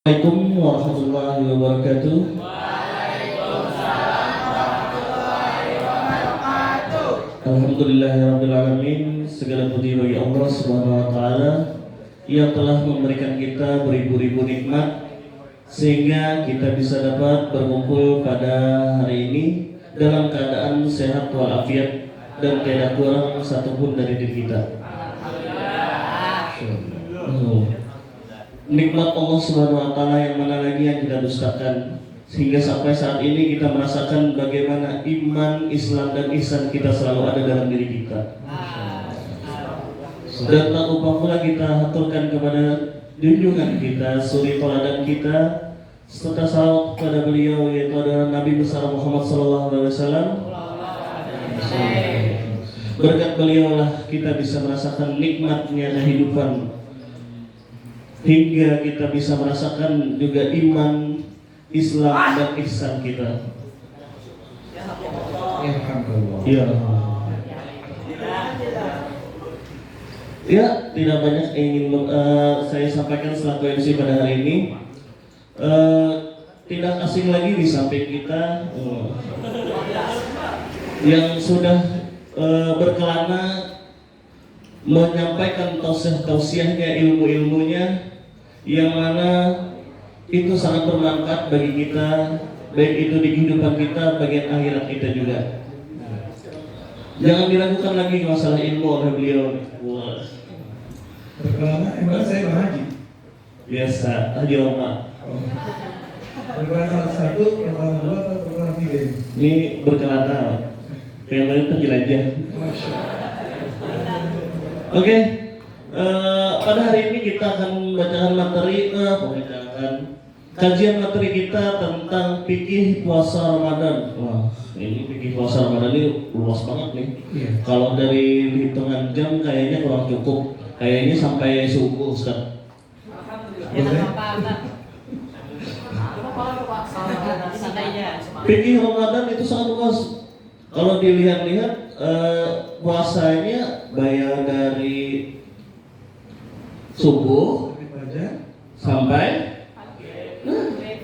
Assalamualaikum warahmatullahi wabarakatuh. Alhamdulillahirabbil alamin. Segala puji bagi Allah Subhanahu wa taala yang telah memberikan kita beribu-ribu nikmat sehingga kita bisa dapat berkumpul pada hari ini dalam keadaan sehat walafiat dan tidak kurang satupun dari diri kita. Nikmat Allah Subhanahu wa taala yang mana lagi yang kita dustakan, sehingga sampai saat ini kita merasakan bagaimana iman, Islam dan ihsan kita selalu ada dalam diri kita. Dan tak lupa pula kita haturkan kepada junjungan kita, suri teladan kita, serta salawat kepada beliau yaitu adalah Nabi besar Muhammad SAW. Berkat beliau lah kita bisa merasakan nikmatnya kehidupan, hingga kita bisa merasakan juga iman, Islam dan ihsan kita. Ya. Ya, tidak banyak yang ingin saya sampaikan selaku MC pada hari ini. Tidak asing lagi di samping kita yang sudah berkelana menyampaikan tausiahnya, ilmu-ilmunya yang mana itu sangat bermanfaat bagi kita, baik itu di kehidupan kita, bagian akhirat kita juga. Jangan diragukan lagi masalah ilmu oleh beliau. Berkelana, emang saya berhaji. Biasa, haji lama. Berkelana satu, berkelana dua, atau berkelana tiga ini? Ini berkelana, yang lain terjelajah. Oke. Pada hari ini kita akan membacakan kajian materi kita tentang fikih puasa Ramadan. Wah, ini fikih puasa Ramadan ini luas banget nih. Iya. Kalau dari hitungan jam kayaknya kurang cukup. Kayaknya sampai subuh, Ustaz. Fikih Ramadan itu sangat luas. Kalau dilihat-lihat puasanya bayar dari subuh sampai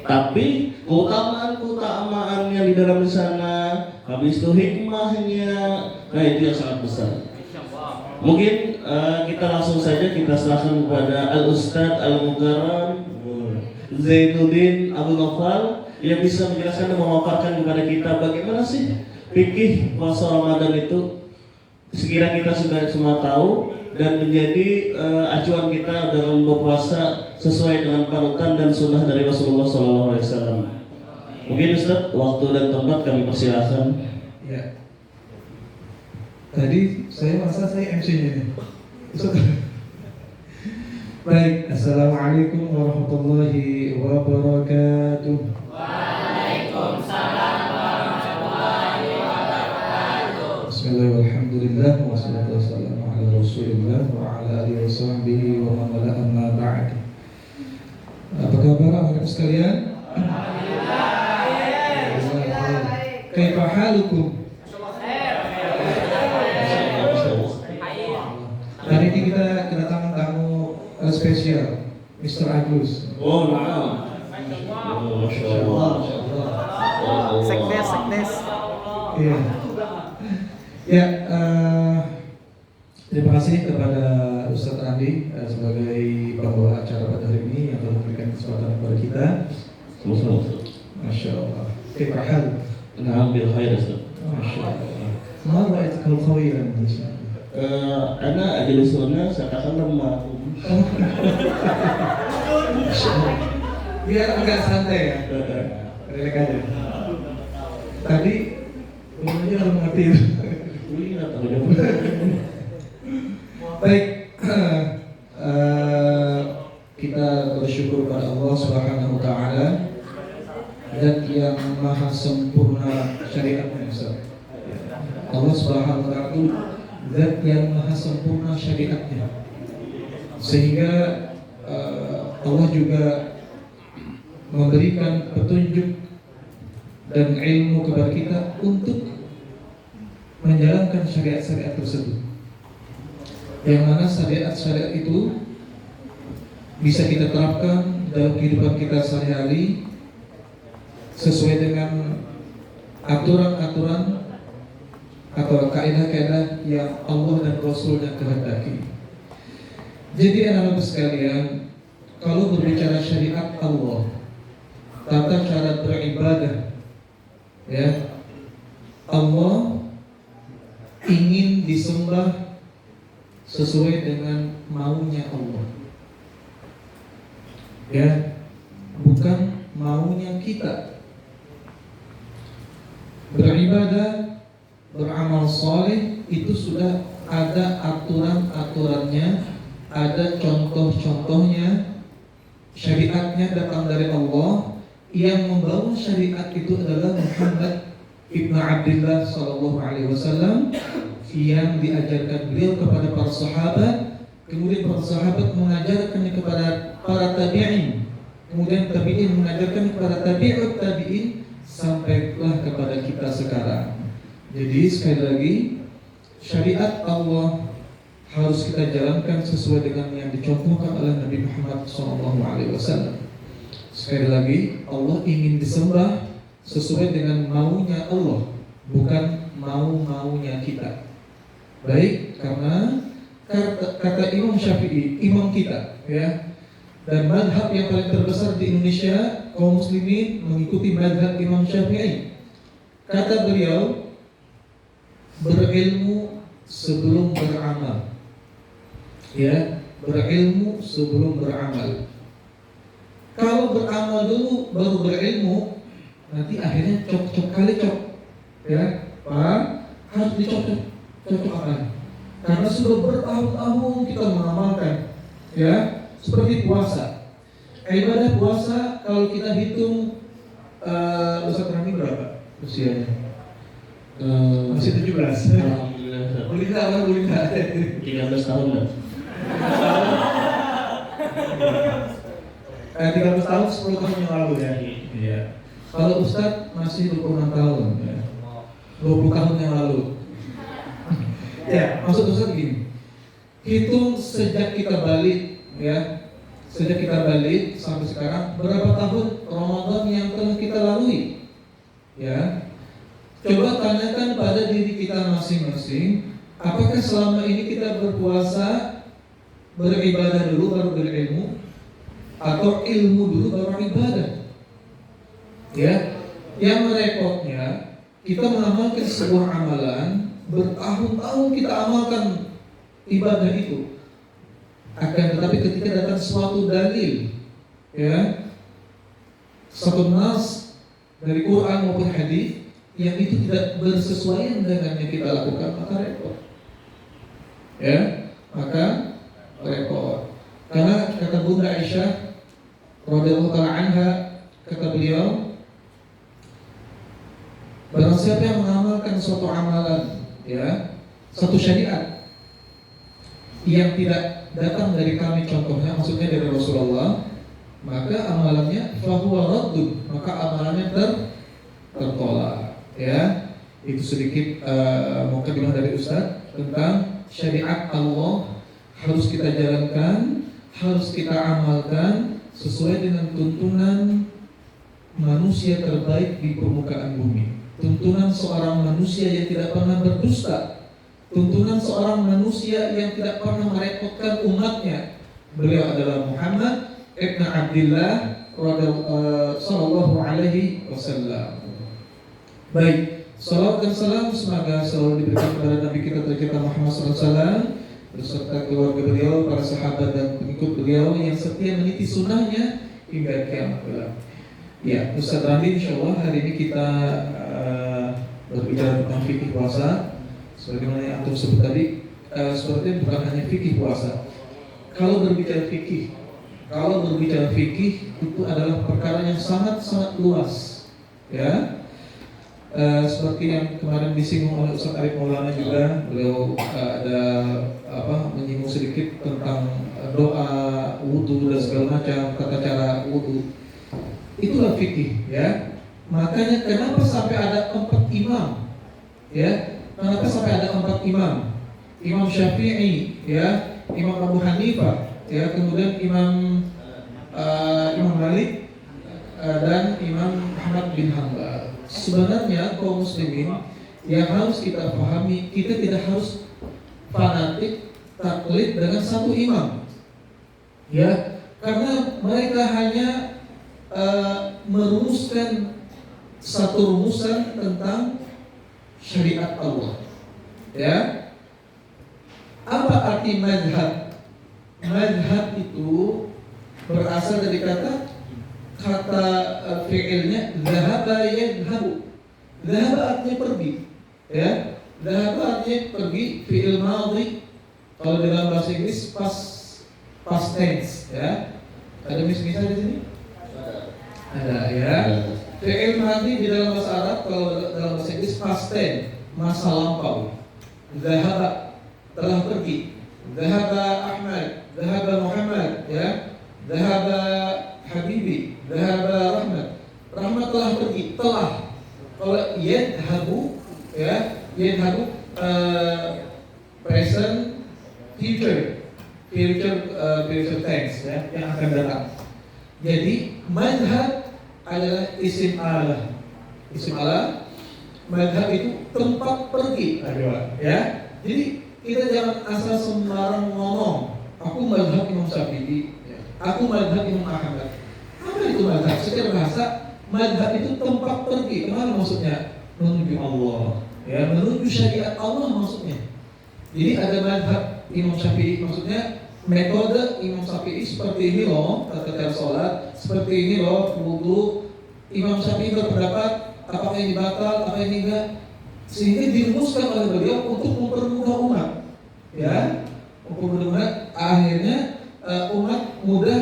tapi keutamaan-keutamaannya di dalam sana, habis itu hikmahnya, nah itu yang sangat besar. Mungkin kita langsung saja kita serahkan kepada Al-Ustadz Al-Mukarram Zainuddin Abu Nawfal yang bisa menjelaskan dan memaparkan kepada kita bagaimana sih fikih puasa Ramadan itu, sekira kita sudah semua tahu dan menjadi acuan kita dalam berpuasa sesuai dengan panutan dan sunnah dari Rasulullah SAW. Mungkin Ustaz, waktu dan tempat kami persilahkan. Ya. Tadi saya merasa saya MC-nya nih. Ustaz. Baik, assalamualaikum warahmatullahi wabarakatuh. Waalaikumsalam warahmatullahi wabarakatuh. Bismillahirrahmanirrahim. Alhamdulillah wassalatu wassalamu ala Rasulillah wa ala alihi washabbihi wa man wala amma ba'd. Apa kabar anak sekalian? Alhamdulillah. Kaifa halukum? Hari ini kita kedatangan tamu spesial, Mr. Agus. Oh, nah. Masya Allah. Sekdes. Iya. Ya, terima kasih kepada Ustadz Andi sebagai pembawa acara pada hari ini yang telah memberikan kesempatan kepada kita. Masya Allah. Kekahal. Alhamdulillah khair Ustaz. Masya Allah. Ma ra'aitkal khairan. Ana ajlisuna satakallam ma'akum. Biar agak santai ya. Relax aja. Tadi umumnya harus mengerti. Baik, kita bersyukur kepada Allah Subhanahu wa taala Zat yang maha sempurna syariatnya. Allah Subhanahu wa taala itu Zat yang maha sempurna syariatnya, sehingga Allah juga memberikan petunjuk dan ilmu kepada kita untuk menjalankan syariat-syariat tersebut, yang mana syariat-syariat itu bisa kita terapkan dalam kehidupan kita sehari-hari sesuai dengan aturan-aturan atau kaidah-kaidah yang Allah dan Rasulnya kehendaki. Jadi anak-anak sekalian, kalau berbicara syariat Allah, tata cara beribadah, ya, Allah ingin disembah sesuai dengan maunya Allah, ya, bukan maunya kita. Beribadah, beramal soleh itu sudah ada aturan-aturannya, ada contoh-contohnya. Syariatnya datang dari Allah. Yang membawa syariat itu adalah Muhammad ibn Abdullah sallallahu alaihi wasallam, yang diajarkan beliau kepada para sahabat. Kemudian para sahabat mengajarkannya kepada para tabi'in, kemudian tabi'in mengajarkan kepada tabi'ut tabi'in, sampailah kepada kita sekarang. Jadi sekali lagi, syariat Allah harus kita jalankan sesuai dengan yang dicontohkan oleh Nabi Muhammad SAW. Sekali lagi, Allah ingin disembah sesuai dengan maunya Allah, bukan mau-maunya kita. Baik, karena kata Imam Syafi'i, imam kita, ya, dan madhab yang paling terbesar di Indonesia, kaum muslimin mengikuti madhab Imam Syafi'i. Kata beliau, berilmu sebelum beramal, ya, berilmu sebelum beramal. Kalau beramal dulu baru berilmu, nanti akhirnya cocok kali cocok, ya, paham? Harus dicocok akan. Karena sudah bertahun-tahun kita mengamalkan, ya, seperti puasa. Ibadah puasa kalau kita hitung, Ustaz Rami berapa usianya? Masih 17. Alhamdulillah. Boleh tak? 13 tahun lah. 13 tahun 10 tahun yang lalu, ya. Iya. Kalau Ustaz masih 26 tahun, ya. 20 tahun yang lalu. Ya, maksud Ustaz gini. Hitung sejak kita balik, ya. Sejak kita balik sampai sekarang, berapa tahun Ramadan yang telah kita lalui? Ya. Coba tanyakan pada diri kita masing-masing, apakah selama ini kita berpuasa, beribadah dulu baru berilmu, atau ilmu dulu baru ibadah? Ya, yang repotnya kita mengamalkan sebuah amalan, bertahun-tahun kita amalkan ibadah itu. Akan tetapi ketika datang suatu dalil, ya, satu nas dari Quran maupun hadis yang itu tidak bersesuaian dengan yang kita lakukan, maka repot. Ya, maka repot. Karena kata Bunda Aisyah radhiyallahu taala anha, kata beliau, barang siapa yang mengamalkan suatu amalan, ya, satu syariat yang tidak datang dari kami, contohnya maksudnya dari Rasulullah, maka amalannya fahuwa raddun, maka amalannya tertolak. Ya, itu sedikit mukadimah dari Ustaz tentang syariat Allah. Harus kita jalankan, harus kita amalkan sesuai dengan tuntunan manusia terbaik di permukaan bumi. Tuntunan seorang manusia yang tidak pernah berdusta, tuntunan seorang manusia yang tidak pernah merepotkan umatnya. Beliau adalah Muhammad ibn Abdullah sallallahu alaihi wasallam. Baik, salawat dan salam semoga selalu diberikan kepada Nabi kita tercinta Muhammad SAW beserta keluarga beliau, para sahabat dan pengikut beliau yang setia meniti sunnahnya hingga kiamat kelak. Ya, Ustaz Randi, insyaallah hari ini kita berbicara tentang fikih puasa. Sebagaimana yang antum sebut tadi, sepertinya bukan hanya fikih puasa. Kalau berbicara fikih itu adalah perkara yang sangat-sangat luas, ya. Seperti yang kemarin disinggung oleh Ustaz Arif Maulana juga, beliau ada menyinggung sedikit tentang doa, wudu dan segala macam, tata cara wudu. Itulah fikih, ya. Makanya kenapa sampai ada 4 imam, ya? Kenapa sampai ada 4 imam? Imam Syafi'i, ya, Imam Abu Hanifah, ya, kemudian Imam Imam Malik dan Imam Ahmad bin Hanbal. Sebenarnya kaum muslimin yang harus kita pahami, kita tidak harus fanatik taklid dengan satu imam, ya, karena mereka hanya merumuskan satu rumusan tentang syariat Allah. Ya, apa arti madhab? Madhab itu berasal dari kata fi'ilnya dhahaba yadhhabu. Dhahaba artinya pergi, ya. Dhahaba artinya pergi, fi'il madhi. Kalau dalam bahasa Inggris past tense, ya. Ada misal di sini? Ada, ya. Fi'il madhi di dalam bahasa Arab, kalau dalam bahasa Inggris past tense, masa lampau. Dhahaba, telah pergi. Dhahaba Ahmad, dhahaba Muhammad, ya. Dhahaba Habibi, dhahaba Rahmat. Rahmat telah pergi, telah. Kalau yadhabu, ya, yadhabu present, future tense, ya, yang akan datang. Jadi madhab adalah isim Allah. Isim Allah, madhab itu tempat pergi, ya. Jadi kita jangan asal sembarang ngomong. Aku madhab Imam Syafi'i, ya. Aku madhab Imam Ahmad. Apa itu madhab? Secara bahasa, madhab itu tempat pergi. Kemana maksudnya? Menuju Allah, ya, menuju syariat Allah maksudnya. Jadi ada madhab Imam Syafi'i, maksudnya metode Imam Syafi'i seperti ini loh, tata cara sholat, seperti ini loh, wudu. Imam Syafi'i berpendapat apakah ini batal, apa ini enggak, sehingga dirumuskan oleh beliau untuk mempermudah umat, ya, mempermudah akhirnya umat mudah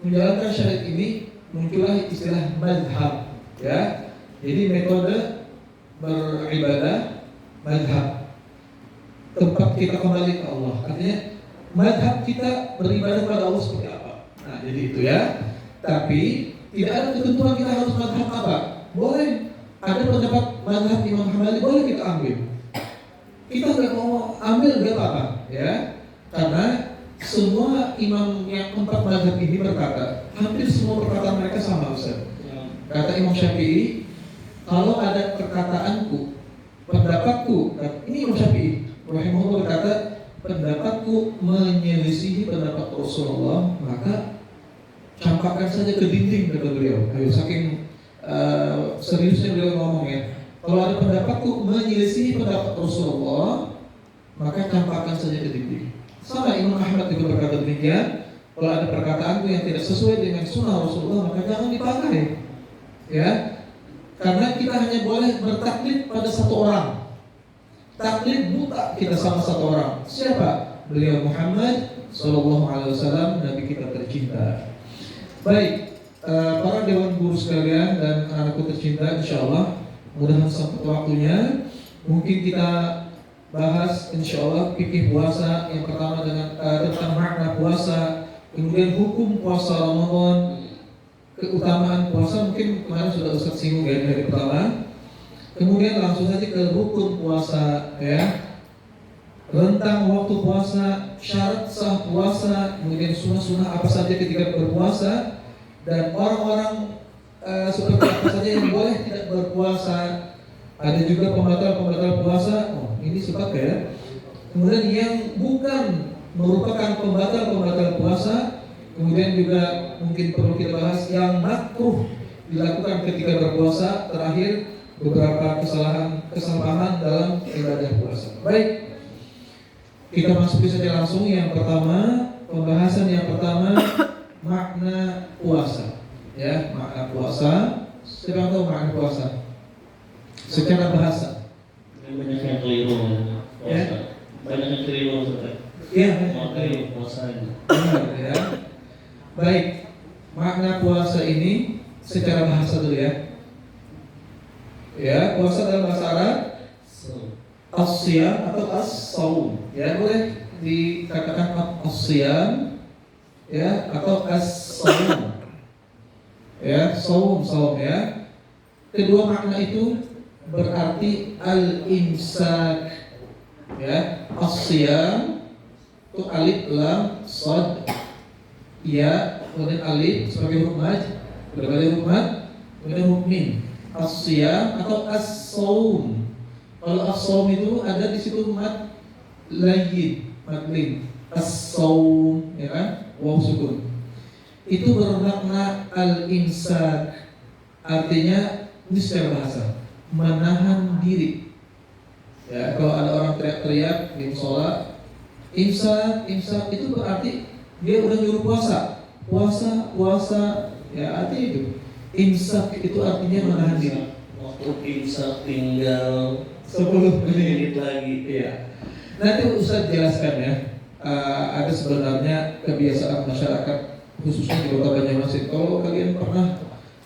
menjalankan syariat ini. Muncullah istilah madhab, ya. Jadi metode beribadah, madhab, tempat kita kembali ke Allah. Artinya madhab kita beribadah pada Allah seperti apa. Nah, jadi itu, ya. Tapi tidak ada ketentuan kita harus madhab apa. Boleh ada pendapat madhab Imam Hambali, boleh kita ambil. Kita nggak mau ambil nggak apa-apa, ya. Karena semua imam yang 4 madhab ini berkata, hampir semua perkataan mereka sama, Ustaz. Kata Imam Syafi'i, kalau ada perkataanku, pendapatku, ini Imam Syafi'i rahimahullah berkata, pendapatku menyelisihi pendapat Rasulullah, maka campakkan saja ke dinding, kata beliau. Ayo, saking seriusnya beliau ngomong, ya. Kalau ada pendapatku menyelisihi pendapat Rasulullah, maka campakkan saja ke dinding. Sama Imam Ahmad juga berkata demikian. Kalau ada perkataanku yang tidak sesuai dengan sunnah Rasulullah, maka jangan dipakai, ya. Karena kita hanya boleh bertaklid pada satu orang. Taklid buta kita sama satu orang. Siapa? Beliau Muhammad sallallahu alaihi wasallam, Nabi kita tercinta. Baik, para dewan guru sekalian dan anakku tercinta, insyaallah mudah-mudahan sampai waktunya mungkin kita bahas insyaallah fikih puasa. Yang pertama dengan tentang makna puasa, kemudian hukum puasa Ramadan, keutamaan puasa, mungkin kemarin sudah Ustaz singgung, ya, dari pertama. Kemudian langsung saja ke rukun puasa, ya, rentang waktu puasa, syarat sah puasa, kemudian sunnah-sunnah apa saja ketika berpuasa, dan orang-orang seperti apa saja yang boleh tidak berpuasa. Ada juga pembatal-pembatal puasa. Oh, ini sebab, ya. Kemudian yang bukan merupakan pembatal-pembatal puasa, kemudian juga mungkin perlu kita bahas yang makruh dilakukan ketika berpuasa. Terakhir, beberapa kesalahan dalam ibadah puasa. Baik, kita masuki saja langsung yang pertama, pembahasan yang pertama, makna puasa, ya, makna puasa. Siapa tahu makna puasa secara bahasa? Banyak yang keliru, ya. Banyak yang keliru, Ustaz. Iya, makna puasa ini. Benar, ya. Baik, makna puasa ini secara bahasa dulu, ya. Ya, puasa dalam bahasa Arab as-siyam atau as-saum, ya, boleh dikatakan as-siyam, ya, atau as-saum, ya, saum, ya. Kedua makna itu berarti al-imsak, ya. As-siyam itu alif lam sad ya kemudian alif sebagai huruf mad, berbeda huruf mad, kemudian huruf mim. As-siyam atau as-saum. Kalau as-saum itu ada di situ mad layyin, mad lin. As-saum, ya kan? Waw sukun. Itu bermakna al-imsak. Artinya ini secara bahasa menahan diri. Ya, kalau ada orang teriak-teriak di musola, imsak itu berarti dia udah nyuruh puasa, ya artinya itu. Imsak itu artinya menahan diri. Waktu imsak tinggal 10 menit lagi. Iya. Nanti Ustaz jelaskan ya. Ada sebenarnya kebiasaan masyarakat khususnya di Kota Banjarmasin. Kalau kalian pernah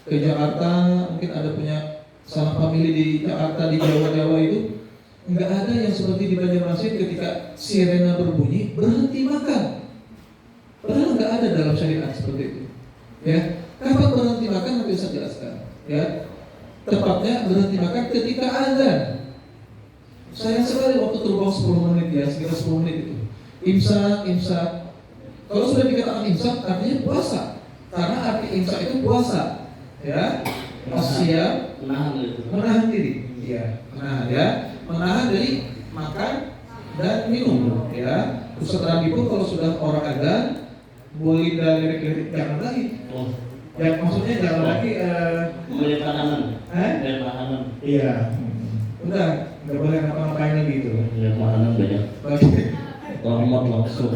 ke Jakarta, mungkin ada punya sanak famili di Jakarta, di Jawa itu, nggak ada yang seperti di Banjarmasin ketika sirena berbunyi berhenti makan. Padahal nggak ada dalam syariat seperti itu. Ya, kapan berhenti makan nanti Ustaz jelaskan. Ya, tepatnya berhenti makan ketika azan. Sayang sekali waktu terbang 10 menit ya, sekitar 10 menit itu. Imsak. Kalau sudah dikatakan imsak artinya puasa. Karena arti imsak itu puasa. Ya, asyam menahan diri. Iya, menahan dari makan dan minum. Ya, Ustaz Rabi pun kalau sudah orang azan boleh lirik-lirik jangan lagi. Ya maksudnya jangan lagi Melihat makanan. Melihat makanan. Iya. Udah, nggak boleh ngapa-ngapain lagi itu. Melihat makanan banyak. Rahmat langsung.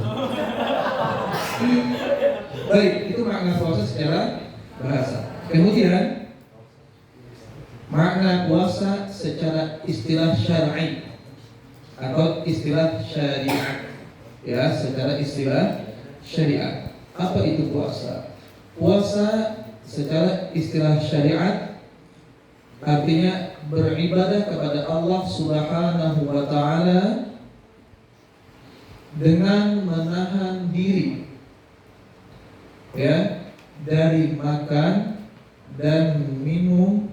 Baik, itu makna puasa secara bahasa. Kemudian makna puasa secara istilah syar'i atau istilah syariat. Ya, secara istilah syariat. Apa itu puasa? Puasa secara istilah syariat artinya beribadah kepada Allah Subhanahu wa taala dengan menahan diri ya dari makan dan minum.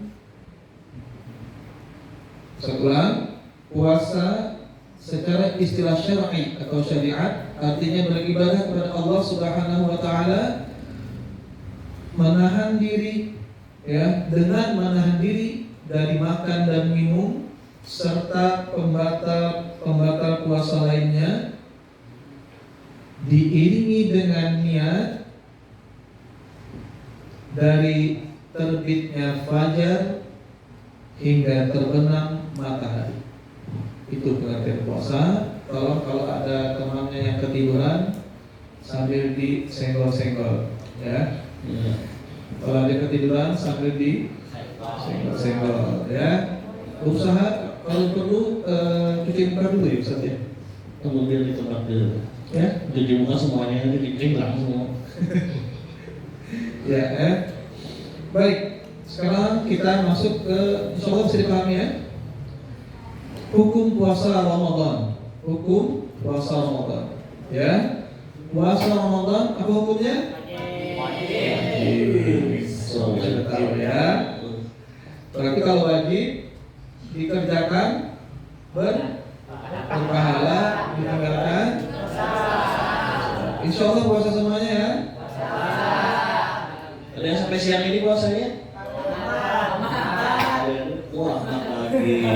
Setelah puasa secara istilah syar'i atau syariat artinya beribadah kepada Allah Subhanahu wa taala menahan diri ya, dengan menahan diri dari makan dan minum serta pembatal puasa lainnya, diiringi dengan niat dari terbitnya fajar hingga terbenam matahari. Itu pengertian puasa. Kalau ada temannya yang ketiduran sambil disenggol-senggol ya. Kalau ada ketiduran sambil disenggol-senggol ya. Usaha kalau perlu cuci muka dulu ya Ustaz ya. Kemudian di tempat dulu. Ya, Cuci muka semuanya nanti dicek langsung. ya, baik. Sekarang kita masuk ke, insyaallah bisa dipahami ya. Hukum puasa Ramadan. Hukum puasa Ramadan. Ya. Puasa Ramadan apa hukumnya? Sudah tahu ya. Berarti kalau wajib dikerjakan berpahala, ditinggalkan. Insyaallah puasa semuanya ya. Ada yang sampai siang ini puasanya? Wah, lagi.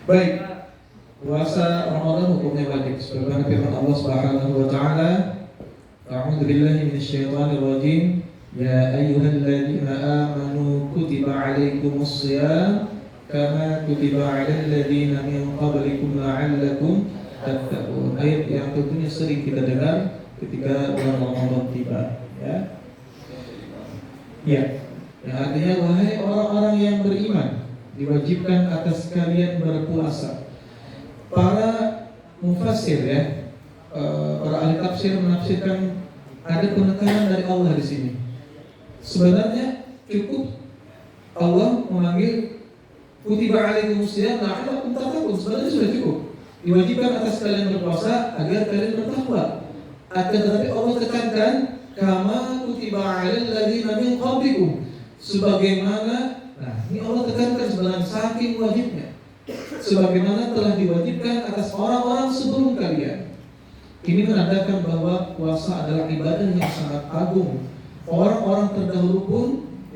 Baik. Puasa Ramadan hukumnya wajib. Sebagaimana firman Allah Subhanahu wa taala, A'udzu billahi minasyaitonir rajim. Ya ayyuhalladzina amanu kutiba 'alaikumus shiyam kama kutiba 'alal ladzina min qablikum la'allakum tattaqun. Ayat yang tentunya sering kita dengar ketika bulan Ramadan tiba, ya. Ya. Yang artinya wahai orang-orang yang beriman, diwajibkan atas kalian berpuasa. Para mufassir ya, para ahli tafsir menafsirkan ada penekanan dari Allah di sini. Sebenarnya cukup Allah memanggil kutiba alaikumus syiyam la'allakum tattaqun. Sebenarnya sudah cukup. Diwajibkan atas kalian berpuasa agar kalian bertakwa. Akan tetapi Allah tekankan kama kutiba alal ladzina min qablikum. Sebagaimana, nah ini Allah tekankan sebenarnya saking wajibnya. Sebagaimana telah diwajibkan atas orang-orang sebelum kalian. Ini menandakan bahwa puasa adalah ibadah yang sangat agung. Orang-orang terdahulu pun,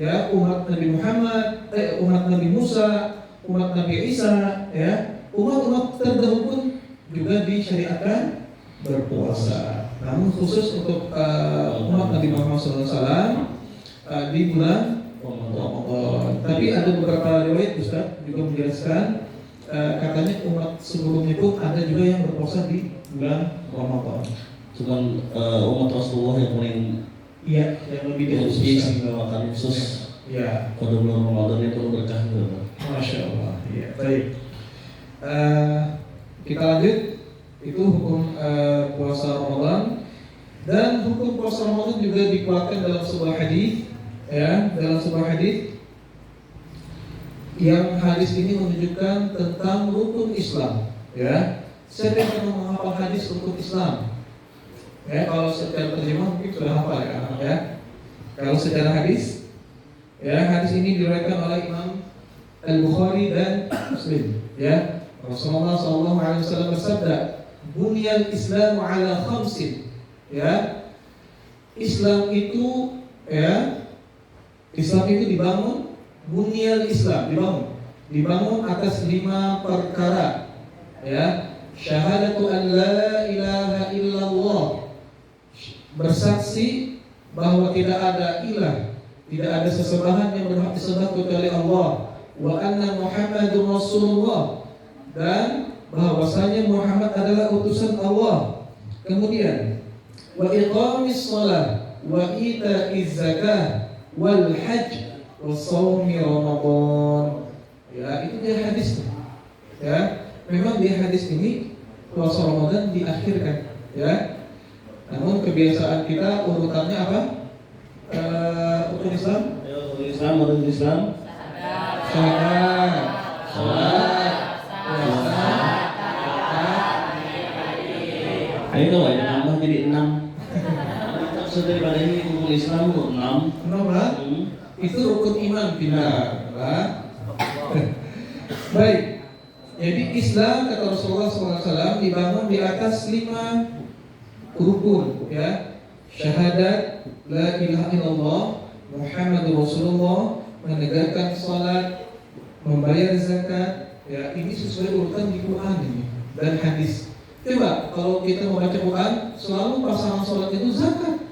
ya, umat Nabi Muhammad, umat Nabi Musa, umat Nabi Isa, ya, umat-umat terdahulu pun juga disyariatkan berpuasa. Namun khusus untuk umat Nabi Muhammad SAW di bulan Ramadan. Tapi ada beberapa riwayat Ustaz juga menjelaskan katanya umat sebelumnya pun ada juga yang berpuasa di bulan Ramadan. Cuman umat Rasulullah yang paling Iya, yang lebih diistimewakan khusus Ya, pada bulan Ramadan itu berkah gitu. Masya Allah. Ya, baik. Kita lanjut. Itu hukum puasa Ramadan, dan hukum puasa Ramadan juga dikuatkan dalam sebuah hadis, ya, dalam sebuah hadis yang hadis ini menunjukkan tentang rukun Islam, ya. Siapa yang pernah menghafal hadis rukun Islam? Ya, kalau secara terjemah mungkin sudah hafal ya. Kalau secara hadis, ya, hadis ini diriwayatkan oleh Imam Al-Bukhari dan Muslim, ya. Rasulullah SAW bersabda, "Bunyal Islamu ala khamsin." Ya. Islam itu, ya, Islam itu dibangun, bunyal Islam dibangun atas 5 perkara, ya. Syahadatu an la ilaha illallah, bersaksi bahwa tidak ada ilah, tidak ada sesembahan yang berhak disembah kecuali Allah, wa anna Muhammadur Rasulullah, dan bahwasanya Muhammad adalah utusan Allah. Kemudian wa iqamis shalah wa ita'iz zakah wal hajj wa shaumi Ramadan. Ya, itu dia hadis. Ya, memang di hadis ini puasa Ramadan diakhirkan, ya. Namun kebiasaan kita urutannya apa? Rukun Islam? Rukun Islam. Syahadat, salat, puasa, Ayo tuh ya, nambah jadi 6. Maksud daripada ini rukun Islam itu 6. Kenapa? Itu rukun iman benar. Baik. Jadi Islam kata Rasulullah SAW dibangun di atas 5 rukun, ya. Syahadat la ilaha illallah Muhammadur Rasulullah, menegakkan salat, membayar zakat, ya. Ini sesuai urutan di Quran ini dan hadis. Coba kalau kita membaca Quran, selalu pasangan salat itu zakat,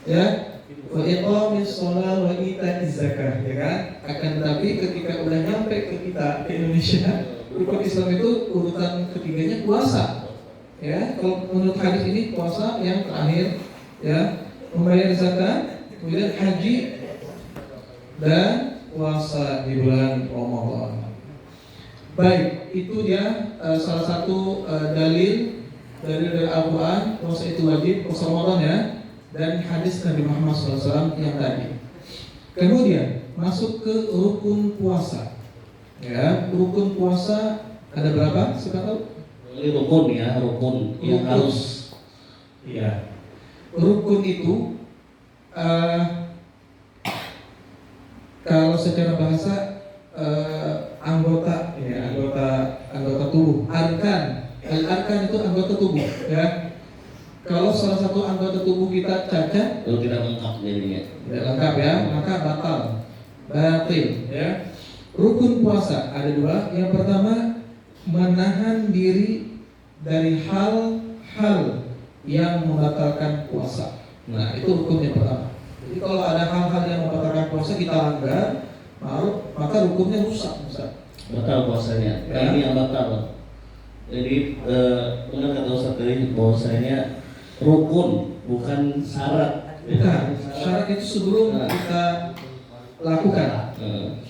ya. Wa iqamis shalah wa ita'iz zakah, ya kan? Akan tetapi ketika udah nyampe ke kita, ke Indonesia, rukun Islam itu urutan ketiganya puasa. Ya, kalau menurut hadis ini puasa yang terakhir, ya, membayar zakat, kemudian haji, dan puasa di bulan Ramadan. Baik, itu dia salah satu dalil dari Al-Quran, puasa itu wajib, puasa Ramadan, ya, dan hadis Nabi Muhammad SAW yang tadi. Kemudian masuk ke rukun puasa. Ya, rukun puasa ada berapa? Siapa tahu? Ini rukun ya, rukun yang harus. Ya. Rukun itu kalau secara bahasa anggota, ya, anggota tubuh. Arkan itu anggota tubuh, ya. Kalau salah satu anggota tubuh kita cacat, Kalau tidak lengkap jadinya. tidak lengkap, ya, maka batil, ya. Rukun puasa ada 2. Yang pertama, menahan diri dari hal-hal yang membatalkan puasa. Nah, itu rukun yang pertama. Jadi kalau ada hal-hal yang membatalkan puasa kita langgar, maka rukunnya rusak. Batal puasanya. Ya. Ini yang batal. Jadi benar kata Ustaz tadi bahwasanya rukun bukan syarat. Bukan, syarat itu sebelum kita lakukan.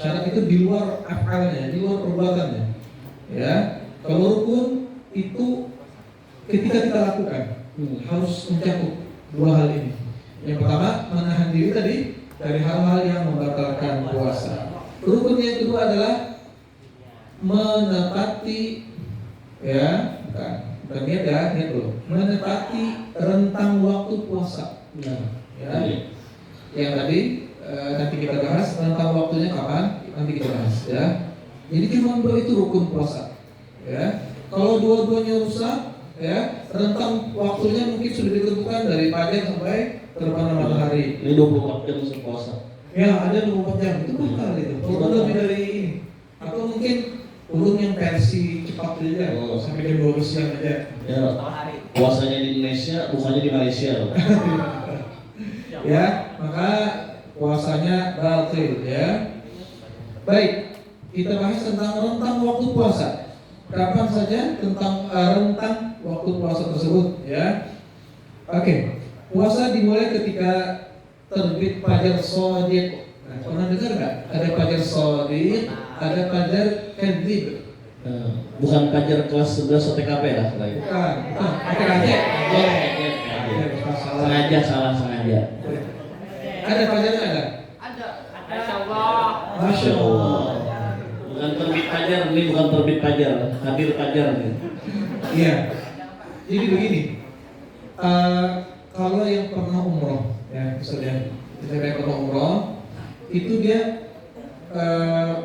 Syarat itu di luar afalnya, di luar perbuatannya. Ya, kalau rukun itu ketika kita lakukan harus mencakup 2 hal ini. Yang pertama, menahan diri tadi dari hal-hal yang membatalkan puasa. Rukun yang kedua adalah menepati, ya, bukan niat, ya, niat dulu. Menepati rentang waktu puasa. Ya, yang tadi nanti kita bahas rentang waktunya kapan, nanti kita bahas, ya. Jadi cuma 2 itu rukun puasa, ya. Kalau dua-duanya rusak, ya. Rentang waktunya mungkin sudah ditentukan dari pagi sampai terbenam matahari. Ini 24 jam puasa. Ya, ada 24 jam itu bakal itu. Kalau lebih dari ini, atau mungkin ulun yang versi cepat aja, sampai jam 12 siang aja. Ya, puasanya di Indonesia, bukannya di Malaysia. Ya, maka puasanya batil ya. Baik, kita bahas tentang rentang waktu puasa. Kapan saja tentang rentang waktu puasa tersebut ya. Oke, puasa dimulai ketika terbit fajar shadiq. Nah, pernah dengar nggak? Ada fajar shadiq, ada fajar kadzib. Bukan pelajar kelas 11 OTKP lah. Bukan, pakai aja. Sengaja. Ada fajarnya ada? Masya Allah. Bukan terbit fajar, ini bukan terbit fajar, hadir fajar nih. Iya. Jadi begini, kalau yang pernah umroh, ya misalnya saya pernah umroh, itu dia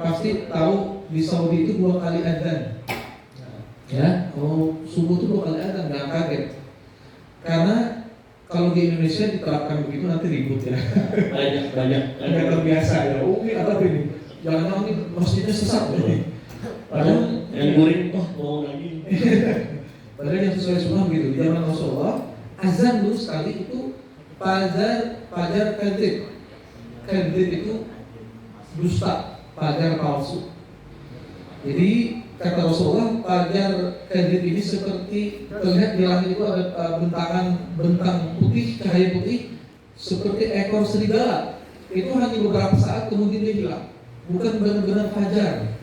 pasti tahu di Saudi itu 2 kali adzan. Ya, kalau subuh itu 2 kali adzan, nggak kaget. Karena kalau di Indonesia diterapkan begitu nanti ribut ya. Banyak. Nggak terbiasa ya. Oh ini apa ini? Jangan-jangan ini masjidnya sesat ya. Padahal yang guring, mau lagi. Padahal yang sesuai sunnah begitu. Di zaman Rasulullah, azan dulu sekali itu fajar kadzib. Kadzib itu dusta, fajar palsu. Jadi kata Rasulullah, fajar kadzib ini seperti terlihat di langit itu ada bentang putih, cahaya putih seperti ekor serigala. Itu hanya beberapa saat kemudian dia hilang. Bukan benar-benar fajar.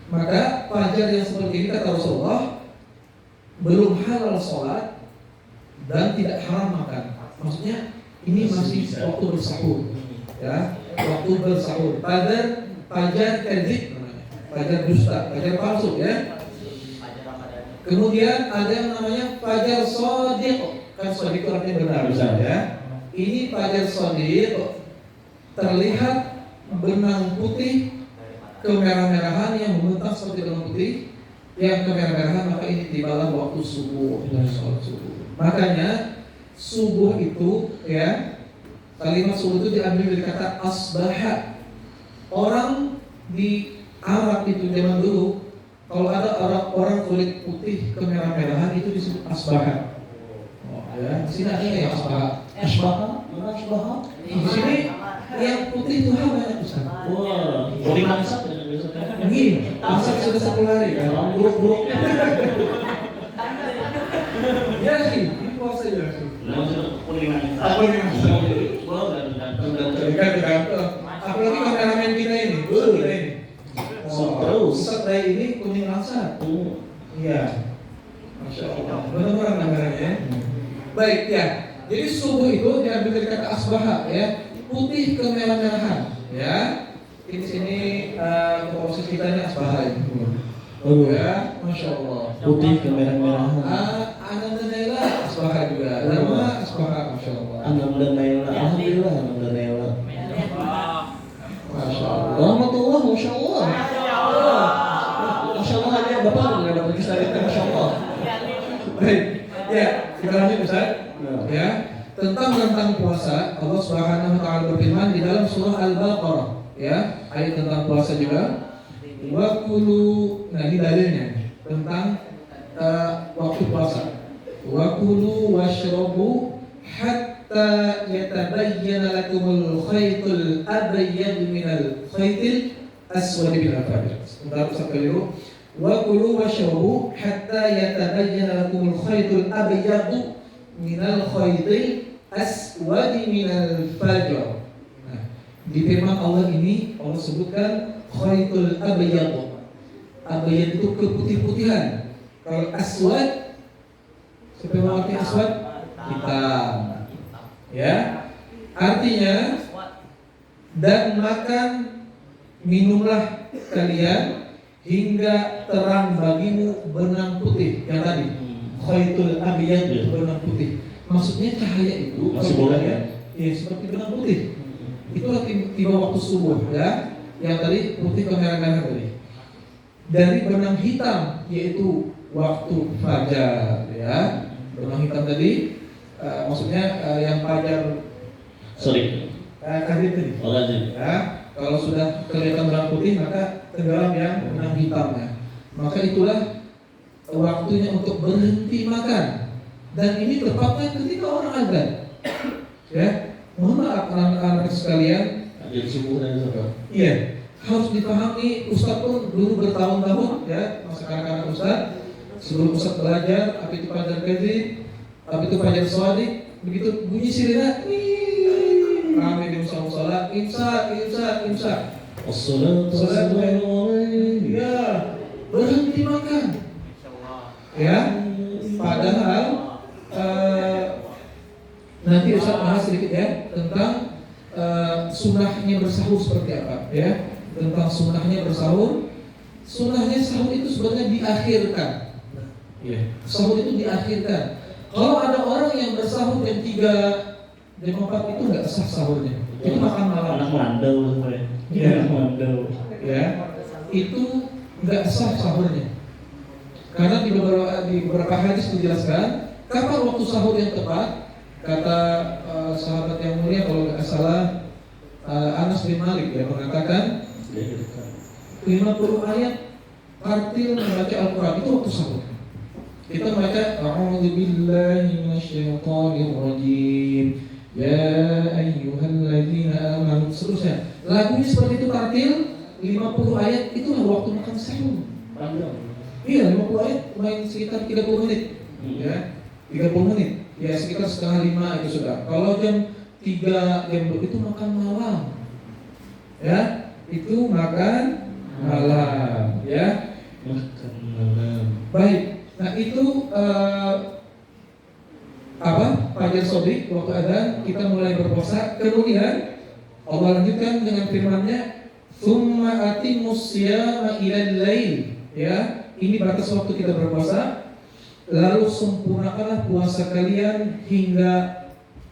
Maka fajar yang seperti ini kata Rasulullah belum halal sholat dan tidak haram makan. Maksudnya ini masih waktu bersahur, ya, waktu bersahur. Fajar kadzib namanya, fajar dusta, fajar palsu, ya. Kemudian ada yang namanya fajar shadiq, kan shadiq itu artinya benar, ya. Ini fajar shadiq terlihat benang putih kemerah-merahan yang membentang seperti benang putih yang kemerah-merahan, maka ini tibalah waktu subuh, sholat subuh. Makanya subuh itu, ya, kalimat subuh itu diambil dari kata asbaha. Orang di Arab itu zaman dulu, kalau ada orang kulit putih kemerah-merahan itu disebut asbaha. Oh, ya, di sini ada yang asbaha. Mana asbaha? Di sini yang putih itu apa ya, Ustaz? Wah, body masak dengan biasa. Begini, masak sudah 10 hari kan? Buruk-buruk. Ya sih, ini puasa ya sih. Langsung kuning masak. Apa yang masak? Wah, dan Tergantung. Apalagi kameramen kita ini, kita ini. Terus. Ustaz saya ini kuning langsat. Iya. Masya Allah. Benar-benar kameranya. Baik ya. Jadi subuh itu diambil dari kata asbaha, ya, putih kemerah-merahan, ya. Ini sini proses kita ini asbaha ini. Oh Ya, Masya Allah. putih kemerah-merahan. Ananda Naila asbaha juga. Nama asbaha, Masya Allah. Ananda Naila, alhamdulillah Ananda Naila. Masya Allah. Rahmatullah, masya Allah. Masya Allah aja bapak nggak ada pergi saya masya Allah. Baik, ya kita lanjut Ustaz. Ya, tentang puasa Allah Subhanahu Wa Taala berfirman di dalam surah Al-Baqarah, ya, ayat tentang puasa juga. Wa kulu, nah ini dalilnya tentang waktu puasa. Wa kulu washrabu hatta yatabayyana lakumul khaytul abyad minal khaytil aswad minal fajr. Sebentar Ustaz keliru. Wa kulu washrabu hatta yatabayyana lakumul khaytul abyad minal khaytil aswad minal fajr. Nah, di firman Allah ini Allah sebutkan khaytul abyad. Abyad itu keputih-putihan. Kalau aswad, siapa yang mengerti aswad? Hitam. Ya, artinya dan makan minumlah kalian hingga terang bagimu benang putih yang tadi. Khaytul abyad itu benang putih. Maksudnya cahaya itu Masih boleh ya? Iya, seperti benang putih. Itulah tiba waktu subuh, ya. Yang tadi putih kemerah-merahan tadi. Dari benang hitam yaitu waktu fajar, ya. ya. Benang hitam tadi maksudnya yang pajar Sorry. kazim tadi. Oh, lazim. Ya, kalau sudah kelihatan benang putih maka tenggelam yang benang hitamnya. Maka itulah waktunya untuk berhenti makan. Dan ini tepatnya ketika orang azan. Ya, mohon maaf anak-anak sekalian. Jadi subuh dan sabar. Iya, harus dipahami. Ustadz pun dulu bertahun-tahun ya, masa kanak-kanak Ustadz. Sebelum Ustadz belajar, apa itu pajar kazim, apa itu pajar shadik, begitu bunyi sirena, ramai di musola, imsak. Assalatu wassalamu alaihi. Ya, berhenti makan. Ya, padahal nanti Ustaz bahas sedikit ya tentang sunnahnya bersahur seperti apa ya, tentang sunnahnya bersahur. Sunnahnya sahur itu sebenarnya diakhirkan. Ya, sahur itu diakhirkan. Kalau ada orang yang bersahur jam 3, jam 4 itu nggak sah sahurnya. Itu makan malam. Anak mandau saya. Iya. Anak mandau. Ya, itu nggak sah sahurnya. Karena di beberapa hadis dijelaskan kapan waktu sahur yang tepat. Kata sahabat yang mulia kalau nggak salah Anas bin Malik ya mengatakan 50 ayat tartil membaca Al-Quran itu waktu sahur. Kita membaca A'udzubillahi minasyaitonirrajim ya ayyuhalladzina amanu seterusnya. Lagunya seperti itu tartil 50 ayat itulah waktu makan sahur. Iya 50 ayat main sekitar 30 menit ya 30 menit ya sekitar setengah 5 itu sudah. Kalau jam 3 jam 2 itu makan malam ya itu makan malam ya. Makan malam. Baik, nah itu fajar shadik waktu adzan kita mulai berpuasa. Kemudian Allah lanjutkan dengan firman-Nya tsumma atimmus siyama ilal lail ya. Ini batas waktu kita berpuasa. Lalu sempurnakanlah puasa kalian hingga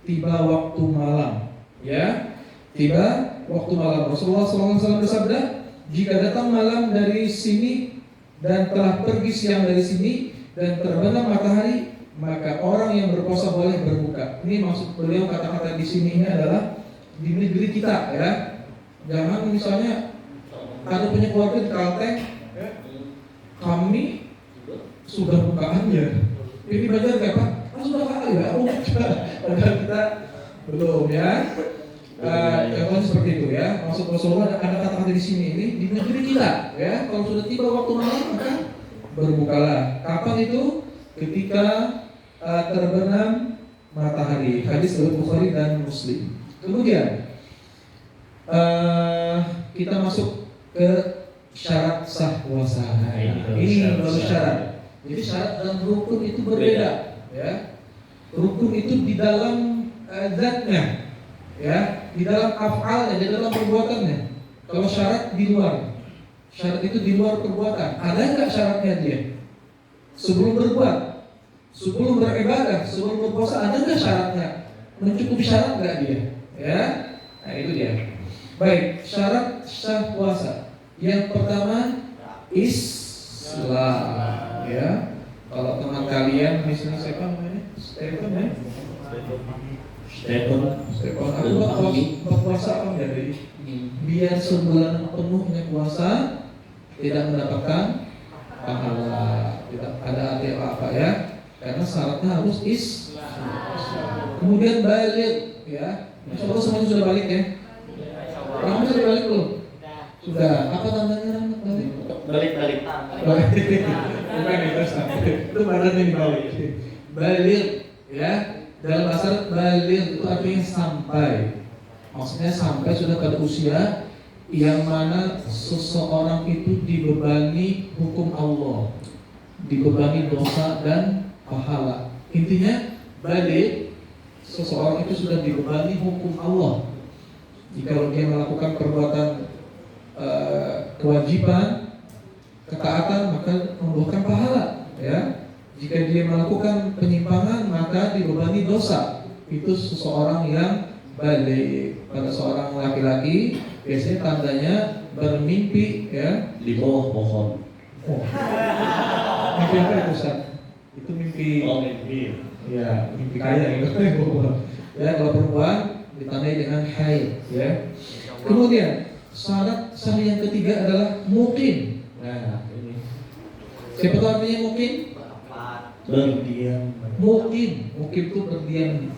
tiba waktu malam. Ya, tiba waktu malam. Rasulullah SAW bersabda, jika datang malam dari sini dan telah pergi siang dari sini dan terbenam matahari, maka orang yang berpuasa boleh berbuka. Ini maksud beliau kata-kata di sini ini adalah di negeri kita ya. Jangan misalnya ada punya keluarga di Kalteng, kami sudah bukaannya. Ini belajar kayak Pak? Sudah kali ya. Padahal kita belum ya. Contohnya seperti itu ya. Maksud Rasulullah ada kata-kata di sini ini di negeri kita ya. Kalau sudah tiba waktu malam maka berbukalah. Kapan itu? Ketika terbenam matahari. Hadis dari Bukhari dan Muslim. Kemudian kita masuk ke syarat sah puasa. Ini baru syarat. Jadi syarat dan rukun itu berbeda, ya. Rukun itu di dalam zatnya, ya, di dalam af'alnya, di dalam perbuatannya. Kalau syarat di luar, syarat itu di luar perbuatan. Ada nggak syaratnya dia? Sebelum berbuat, sebelum beribadah, sebelum berpuasa, ada nggak syaratnya? Mencukupi syarat nggak dia? Ya, nah itu dia. Baik, syarat sah puasa. Yang pertama Islam. Ya, kalau teman kalian misalnya siapa namanya? Stephen ya? Stephen. Aku berpuasa apa jadi? Biar sebulan penuhnya puasa tidak mendapatkan pahala, tidak ada arti apa ya? Karena syaratnya harus Kemudian balik ya. Insyaallah semuanya sudah balik ya. Kamu sudah balik belum? Sudah. Apa tandanya balik? Balik. Bukan itu badannya dibalik. Balik ya. Dalam bahasa balik itu artinya sampai. Maksudnya sampai sudah pada usia yang mana seseorang itu dibebani hukum Allah, dibebani dosa dan pahala. Intinya balik seseorang itu sudah dibebani hukum Allah. Jika dia melakukan perbuatan kewajiban, ketaatan, maka membuahkan pahala ya. Jika dia melakukan penyimpangan maka dibebani dosa. Itu seseorang yang balik. Pada seorang laki-laki biasanya tandanya bermimpi ya di bawah pohon. Mimpi apa itu Ustaz? itu mimpi. Oh, mimpi. Ya, mimpi kaya gitu. Ya, kalau perempuan ditandai dengan haid, ya. Kemudian syarat sah yang ketiga adalah mukim. Nah, ini. Siapa tahu artinya mukim? Berdiam Mukim itu berdiam,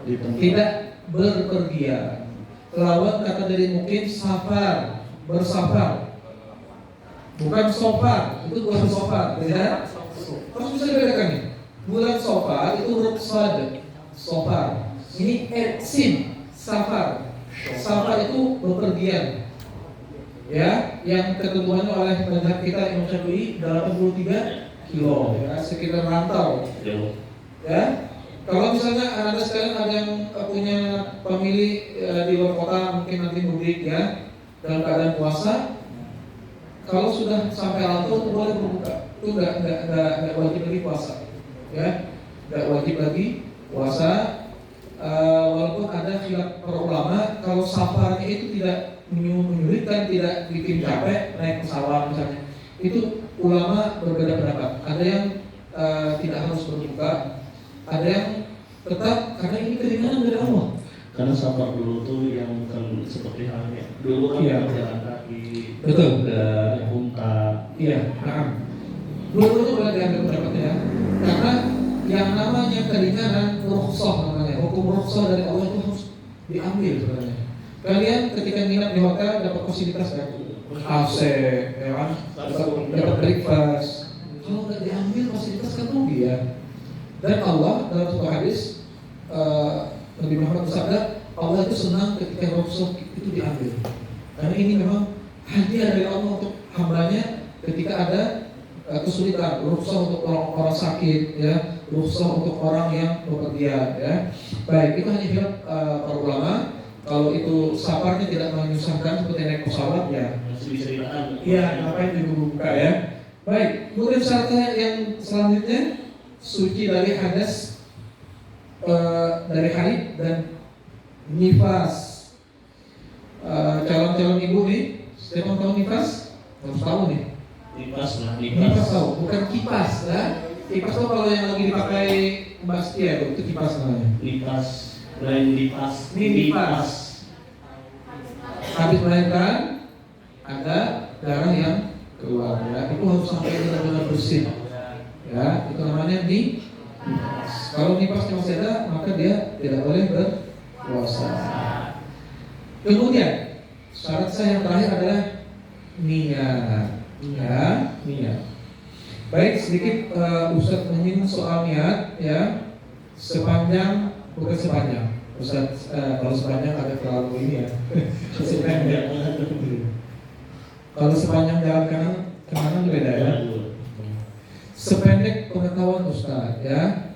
di tempat. tidak berpergian. Lawan kata dari mukim safar, bersafar. Bukan sofar, itu bukan sofar, ya. Harus bisa dibedakan nih. Bulan sofar itu ruksad, sofar. Ini sin, safar. Safar itu bepergian. Ya, yang ketentuannya oleh mazhab kita Imam Syafi'i 83 kilo, ya, sekitar rantau. Jauh. Ya, kalau misalnya anda sekalian ada yang punya family di luar kota, mungkin nanti mudik ya, dalam keadaan puasa, kalau sudah sampai rantau boleh berbuka, itu nggak wajib lagi puasa, ya, nggak wajib lagi puasa. Walaupun ada khilaf para ulama, kalau safarnya itu tidak menyulitkan, tidak bikin capek naik pesawat misalnya, itu ulama berbeda pendapat. Ada yang tidak harus berbuka, ada yang tetap karena ini keringanan dari Allah. Karena safar dulu tuh yang bukan seperti halnya dulu kan Iya. jalan kaki, Betul. unta. Iya, nah. Dua-duanya boleh diambil pendapatnya, karena yang namanya keringanan rukhsah namanya, hukum rukhsah dari Allah itu harus diambil sebenarnya. Kalian ketika nginap di hotel dapat fasilitas kan? AC, ya kan? Dapat breakfast. Kalau nggak diambil fasilitas kan rugi ya. Dan Allah dalam satu hadis Nabi Muhammad bersabda, Allah itu senang ketika rukhsah itu diambil. Karena ini memang hadiah dari Allah untuk hambanya ketika ada kesulitan, rukhsah untuk orang sakit, ya, rukhsah untuk orang yang bepergian, ya. Baik, itu hanya khilaf para ulama. Kalau itu safarnya tidak menyusahkan seperti naik pesawat, ya Masih bisa ditahan. iya, ngapain juga buka ya. Baik, kemudian syaratnya yang selanjutnya suci dari hadas, dari haid dan nifas. Calon-calon ibu nih, siapa tahu nifas? Harus tahu nih. Lipas lah, Kipas lipas. tahu, bukan kipas ya. Kipas tuh kalau yang lagi dipakai Mbak Setia itu kipas namanya. Lipas, lain lipas. Ini lipas. Habis melahirkan ada darah yang keluar ya. Itu harus sampai benar-benar bersih. Ya, itu namanya nifas. Kalau nifasnya masih ada, maka dia tidak boleh berpuasa. Kemudian syarat sah yang terakhir adalah niat. Ya, niat. Baik, sedikit Ustaz menyinggung soal niat ya. Sepanjang, bukan sepanjang Ustaz, kalau sepanjang agak terlalu ini ya. Sependek. Kalau sepanjang jalan kanan beda ya. Sependek pengetahuan Ustaz ya.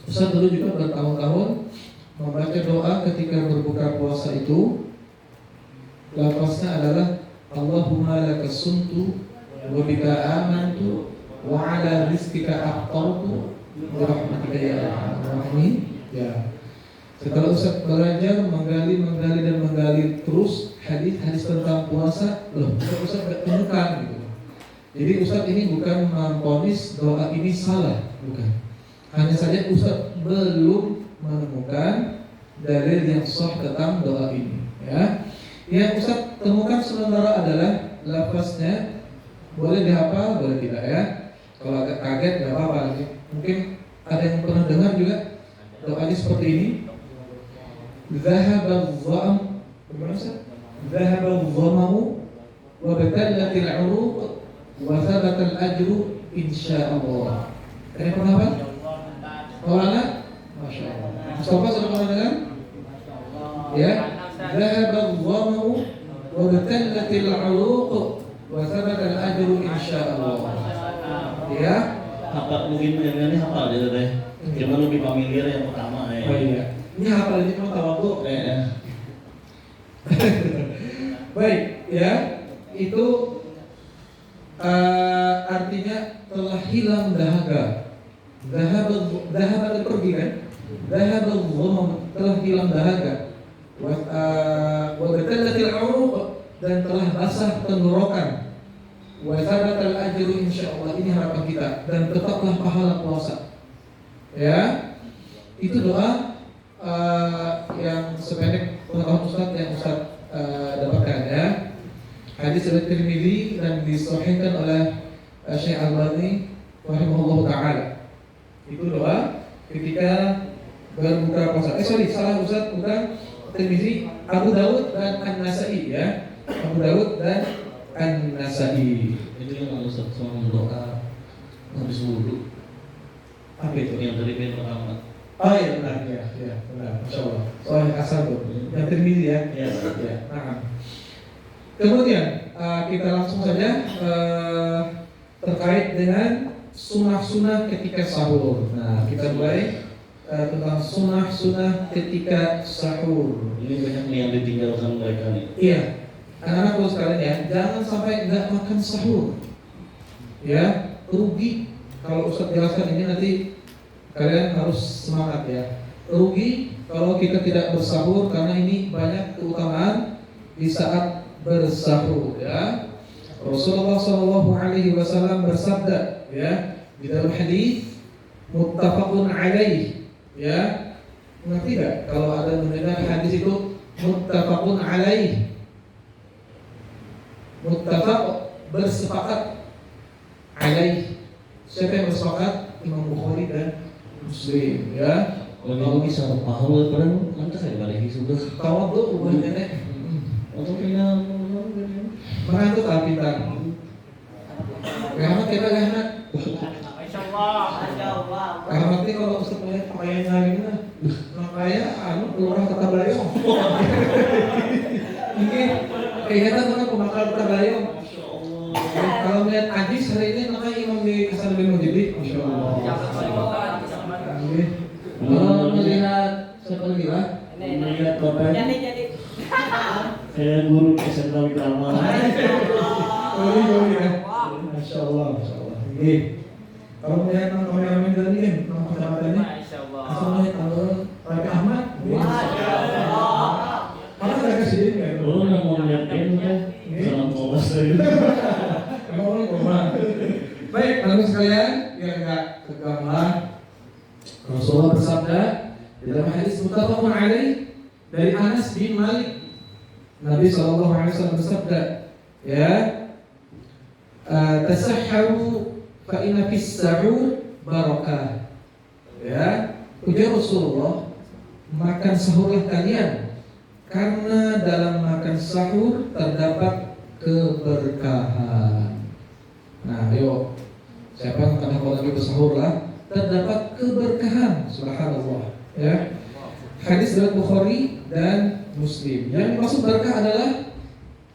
Ustaz dulu juga bertahun-tahun membaca doa ketika berbuka puasa itu. Lafaznya adalah Allahumma laka sumtu wa bika amantu wa ala rizkika aftartu wa rahmatika ya arhamar rahimin. Ya. Setelah Ustaz belajar menggali terus hadis tentang puasa, loh, Ustaz nggak temukan gitu. Jadi Ustaz ini bukan memvonis doa ini salah, bukan. Hanya saja Ustaz belum menemukan dalil yang sah tentang doa ini, ya. Yang Ustaz temukan sementara adalah lafaznya, boleh dihafal, boleh tidak ya. Kalau agak kaget nggak apa-apa. Mungkin ada yang pernah dengar juga doanya seperti ini. Dhahaba adh-dham, bagaimana Ustaz? Dhahaba adh-dhama'u wa batallatil 'uruq wa thabata al-ajru insyaallah. Ada yang pernah hafal? Maulana? Masya Allah. Mustafa sudah pernah dengar? Ya. Dhahaba adh-dhama'u wa batallatil 'uruq wa thabata al-ajru insyaallah. Ya. Apa mungkin ini hafal dia teh. Cuma lebih familiar yang pertama ya. Oh iya. Ini hafal ini cuma tawadhu. Baik, ya. Itu artinya telah hilang dahaga. Dahaga pergi kan? Dahaga telah hilang dahaga. Wa batallatil 'uruq dan telah basah tenggorokan. wa thabatal ajru insyaallah. Ini harapan kita, dan tetaplah pahala puasa. Ya, itu doa yang sependek pengetahuan Ustaz yang Ustaz dapatkan ya. Hadis riwayat Tirmidzi dan disahihkan oleh Syekh Albani rahimahullah taala. Itu doa ketika berbuka puasa. Salah Ustaz, bukan Tirmidzi, Abu Dawud dan An-Nasa'i ya. Abu Dawud dan An-Nasa'i. Itu yang Ustaz sama doa habis wudu. Apa itu? Yang dari Ben Muhammad. Oh iya benar, ya benar, Masya Allah. Soal asal tuh, yang Tirmidzi ya. Ya. Nah. Kemudian kita langsung saja terkait dengan sunnah-sunnah ketika sahur. Nah, kita mulai tentang sunnah-sunnah ketika sahur. Ini banyak nih yang ditinggalkan mereka nih. Iya, anak-anakku sekalian ya, jangan sampai nggak makan sahur. Ya, rugi. Kalau Ustaz jelaskan ini nanti kalian harus semangat ya. Rugi kalau kita tidak bersahur, karena ini banyak keutamaan di saat bersahur ya. Rasulullah SAW bersabda ya di dalam hadis muttafaqun alaih ya. Ngerti nggak kalau ada mendengar hadis itu muttafaqun alaih? Muttafaq bersepakat, alaih siapa yang bersepakat? Imam Bukhari dan Muslim ya. Kalau bisa paham padahal lantas saya balik sudah. Tawadhu ubah nenek. Atau kena Mengantuk pintar. Rahmat kita rahmat. Rahmat ini kalau Ustaz melihat pakaian hari ini makanya lurah tetap layong. Mungkin kelihatan mana pembakar tetap layong. Kalau melihat Ajis hari ini maka Imam di Hasanuddin Mujidi, Masya Allah. Kalau melihat siapa lagi lah? melihat bapak Jadi. saya guru SMK Drama. Masya Allah, Masya Allah. Kalau melihat kameramen tadi kan, nama kecamatannya, asal melihat Rafi Ahmad. Mana mereka sih? Oh, nggak mau melihat ini kan? Salam polos dari. Emang orang rumah. Baik, teman sekalian, biar nggak tegang lah. Rasulullah bersabda di dalam hadis muttafaqun alaih dari Anas bin Malik. Nabi SAW bersabda, ya, tasahharu fa inna fis sahur barakah. Ya, ujar Rasulullah, makan sahurlah kalian karena dalam makan sahur terdapat keberkahan. Nah, ayo, siapa yang akan lagi bersahur lah, terdapat keberkahan. Subhanallah. Ya, hadis dari Bukhari dan Muslim. Yang dimaksud berkah adalah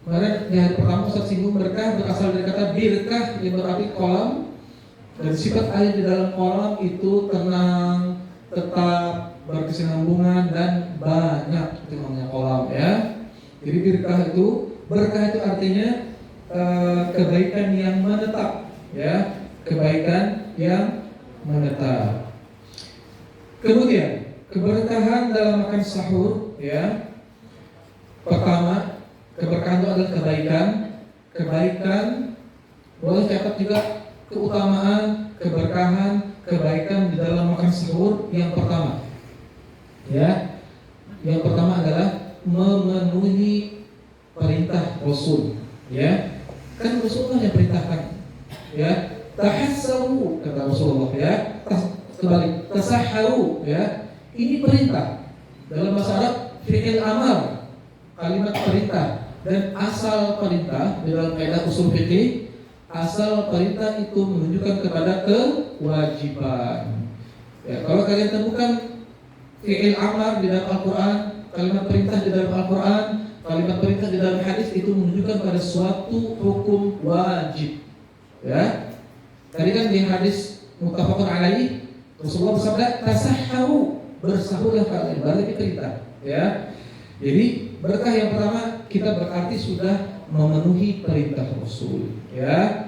kemarin di hari pertama Ustaz singgung berkah berasal dari kata birkah yang berarti kolam, dan sifat air di dalam kolam itu tenang, tetap, berkesinambungan dan banyak, itu namanya kolam ya. Jadi berkah itu artinya kebaikan yang menetap ya, kebaikan yang menetap. Kemudian keberkahan dalam makan sahur ya. Pertama, keberkahan itu adalah kebaikan. Boleh catat juga keutamaan, keberkahan, kebaikan di dalam makan sahur. Yang pertama, ya, yang pertama adalah memenuhi perintah Rasul. Ya, kan Rasulullah yang perintahkan. Ya, tahassaru kata Rasulullah ya. Kembali, tasahharu ya. Ini perintah dalam bahasa Arab fi'il amar. Kalimat perintah, dan asal perintah di dalam kaidah usul fikih, asal perintah itu menunjukkan kepada kewajiban. Ya, kalau kalian temukan fi'il amar di dalam Al-Quran, kalimat perintah di dalam Al-Quran, kalimat perintah di dalam hadis, itu menunjukkan pada suatu hukum wajib. Ya, tadi kan di hadis muttafaqun alaih Rasulullah bersabda, tasahharu, bersahurlah kalian, berarti perintah. Ya, jadi berkah yang pertama kita berarti sudah memenuhi perintah Rasul, ya.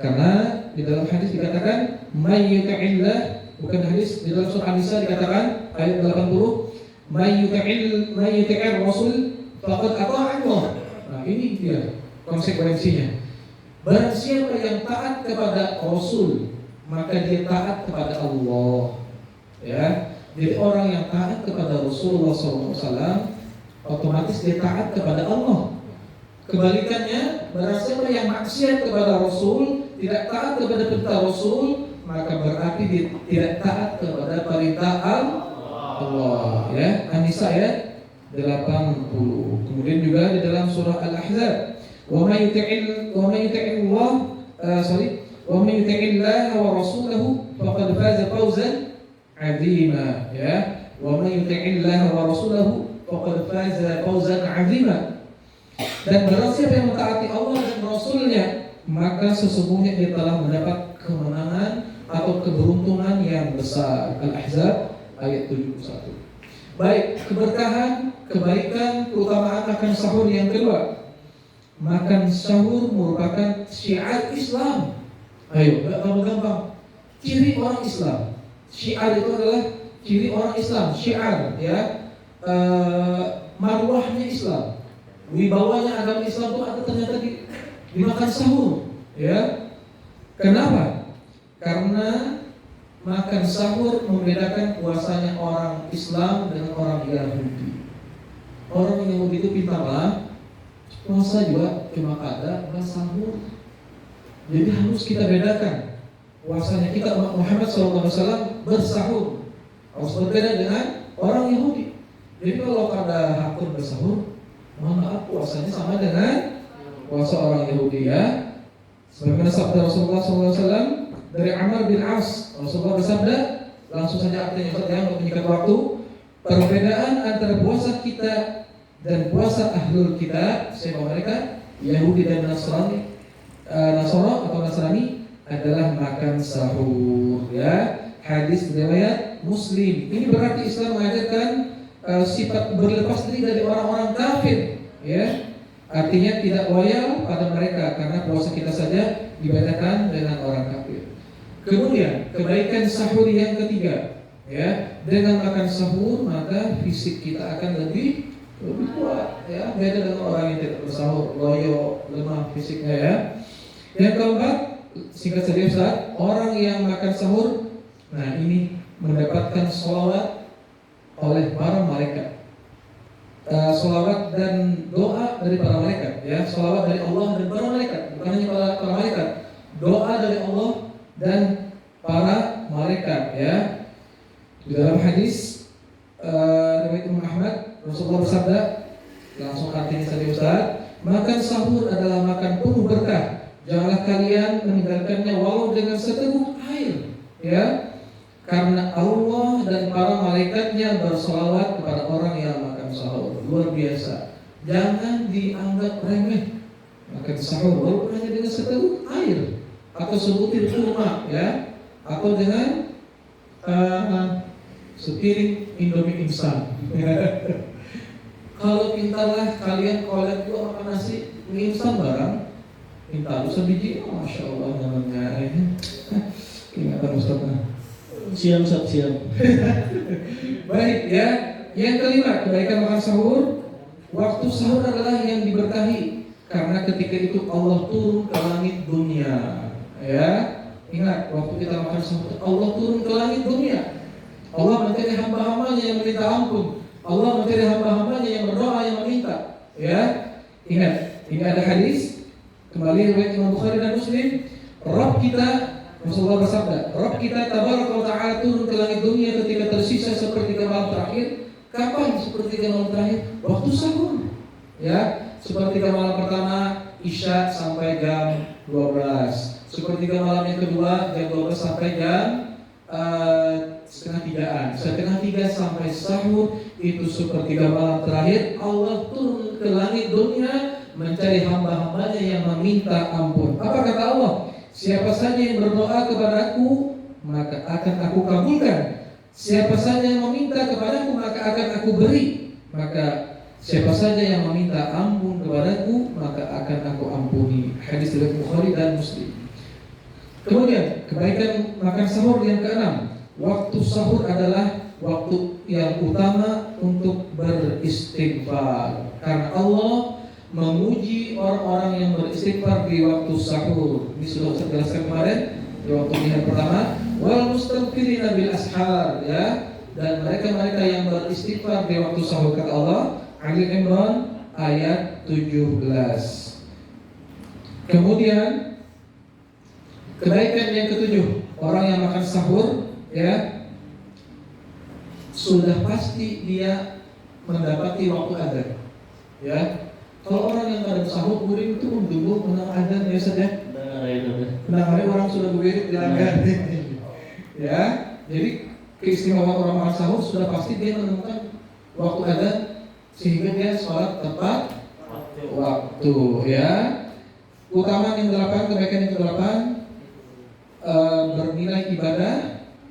Karena di dalam hadis dikatakan may yuta'illah, bukan hadis, di dalam surah An-Nisa dikatakan ayat 80, may yuta'ir Rasul faqad ata'a Allah. Nah, ini dia konsekuensinya. Barang siapa yang taat kepada Rasul, maka dia taat kepada Allah. Ya, jadi orang yang taat kepada Rasulullah SAW, otomatis dia taat kepada Allah. Kebalikannya, barang siapa yang maksiat kepada Rasul, tidak taat kepada perintah Rasul, maka berarti dia tidak taat kepada perintah Allah. Ya, An-Nisa ayat 80. Kemudian juga di dalam surah Al-Ahzab, wa may yuti'illah wa rasulahu faqad faza fawzan 'azima. Ya, wa may yuti'illah wa rasulahu faqad faza fawzan 'azima. Dan barang siapa yang mentaati Allah dan Rasulnya, maka sesungguhnya dia telah mendapat kemenangan atau keberuntungan yang besar. Al-Ahzab ayat 71. Baik, keberkahan, kebaikan, keutamaan makan sahur yang kedua. Makan sahur merupakan syiar Islam. Ayo, gampang. Ciri orang Islam. Syiar itu adalah ciri orang Islam. Syiar, ya, marwahnya Islam. Wibawanya agama Islam itu ada ternyata di makan sahur. Ya, kenapa? Karena makan sahur membedakan puasanya orang Islam dengan orang Yahudi. Orang Yahudi itu pintarlah, puasa juga cuma kada, bukan sahur. Jadi harus kita bedakan puasanya kita Muhammad SAW bersahur harus berbeda dengan orang Yahudi. Jadi kalau kada hakun bersahur, mohon maaf, puasanya sama dengan puasa orang Yahudi, ya. Sebagaimana sabda Rasulullah SAW dari Amr bin As, Rasulullah bersabda, langsung saja artinya untuk menyikat waktu, perbedaan antara puasa kita dan puasa ahlul kitab, siapa mereka? Yahudi dan Nasrani, Nasara atau Nasrani, adalah makan sahur, ya. Hadis riwayat Muslim. Ini berarti Islam mengajarkan sifat berlepas diri dari orang-orang kafir, ya. Artinya tidak loyal pada mereka karena puasa kita saja dibedakan dengan orang kafir. Kemudian kebaikan sahur yang ketiga, ya. Dengan makan sahur maka fisik kita akan lebih kuat, ya. Beda dengan orang yang tidak bersahur, loyo, lemah fisiknya, ya. Yang keempat, singkat saja Ustaz, orang yang makan sahur, nah ini mendapatkan sholawat oleh para malaikat. Sholawat dan doa dari para malaikat, ya. Sholawat dari Allah dan para malaikat, bukan hanya para malaikat, doa dari Allah dan para malaikat, ya. Di dalam hadis riwayat Imam Ahmad, Rasulullah bersabda, langsung artinya saja Ustaz, makan sahur adalah makan penuh berkah. Janganlah kalian meninggalkannya walau dengan seteguk air, ya. Karena Allah dan para malaikatnya bersolawat kepada orang yang makan sahur. Luar biasa. Jangan dianggap remeh makan sahur walaupun hanya dengan seteguk air atau sebutir kurma, ya, atau dengan sepiring Indomie instan. Kalau pintarlah kalian kolek dua makan nasi mie instan barang, minta lu sebiji, masya Allah namanya. Ingatan Ustaz. Siap. Baik, ya. Yang kelima, kebaikan makan sahur. Waktu sahur adalah yang diberkahi karena ketika itu Allah turun ke langit dunia, ya. Ingat, waktu kita makan sahur Allah turun ke langit dunia. Allah mencari hamba-hambanya yang meminta ampun. Allah mencari hamba-hambanya yang berdoa, yang meminta, ya. Ingat, ini ada hadis kembali riwayat Imam Bukhari dan Muslim. Rabb kita, Rasulullah bersabda, Rabb kita tabaraka wa ta'ala turun ke langit dunia ketika tersisa sepertiga malam terakhir. Kapan sepertiga malam terakhir? Waktu sahur, ya. Sepertiga malam pertama Isya sampai jam 12. Sepertiga malam yang kedua jam 12 sampai jam setengah tigaan. Setengah tiga sampai sahur, itu sepertiga malam terakhir. Allah turun ke langit dunia mencari hamba-hambanya yang meminta ampun. Apa kata Allah? Siapa saja yang berdoa kepadaku, maka akan aku kabulkan. Siapa saja yang meminta kepadaku, maka akan aku beri. Maka siapa saja yang meminta ampun kepadaku, maka akan aku ampuni. Hadis riwayat Bukhari dan Muslim. Kemudian kebaikan makan sahur yang keenam. Waktu sahur adalah waktu yang utama untuk beristighfar. Karena Allah memuji orang orang-orang yang beristighfar di waktu sahur. Ini sudah saya jelaskan kemarin di waktu nihar pertama. Wal mustaghfirina bil ashar, ya. Dan mereka-mereka yang beristighfar di waktu sahur, kata Allah, Ali Imran ayat 17. Kemudian kebaikan yang ketujuh, orang yang makan sahur, ya, sudah pasti dia mendapati waktu adzan. Ya, kalau orang yang kadang sahur guring itu dulu menang adzan ya Ustaz ya. Menang hari orang sudah guring jalan. Ya, jadi keistimewaan orang makan sahur sudah pasti dia menemukan waktu adzan sehingga dia sholat tepat waktu, ya. Keutamaan yang ke-8, kebaikan yang ke-8, bernilai ibadah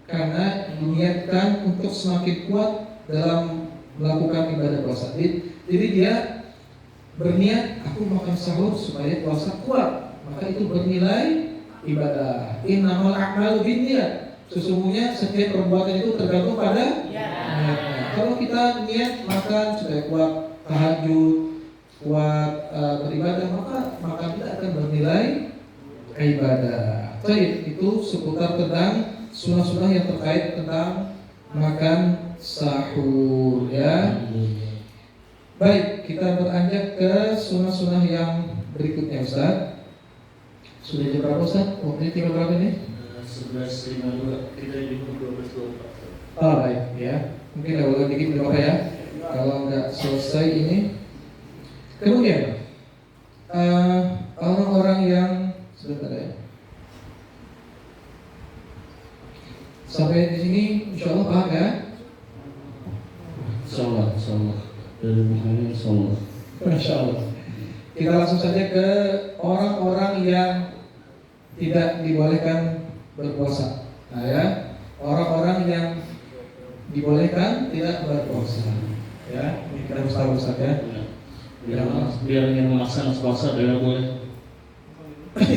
karena diniatkan untuk semakin kuat dalam melakukan ibadah puasa. Jadi dia berniat, aku makan sahur supaya puasa kuat, maka itu bernilai ibadah. Innamal a'malu binniyat. Sesungguhnya setiap perbuatan itu tergantung pada niatnya. Kalau kita niat makan supaya kuat tahajud, kuat beribadah, maka kita akan bernilai ibadah. Baik, itu seputar tentang sunnah-sunnah yang terkait tentang makan sahur, ya. Baik, kita beranjak ke sunnah-sunnah yang berikutnya, Ustaz. Sudah jam berapa, Ustaz? Waktunya tinggal berapa nih? 11.52, kita di 12.24. Oh, baik, ya. Mungkin lewat dikit berapa ya? Kalau nggak selesai ini. Kemudian orang-orang yang sebentar ya. Sampai di sini insya Allah paham ya? Insyaallah. Dari bukannya insyaallah. Masya Allah. Kita langsung saja ke orang-orang yang tidak dibolehkan berpuasa. Nah ya, orang-orang yang dibolehkan tidak berpuasa. Ya, ini kita harus tahu Ustaz ya. Biar yang memaksa puasa tidak boleh.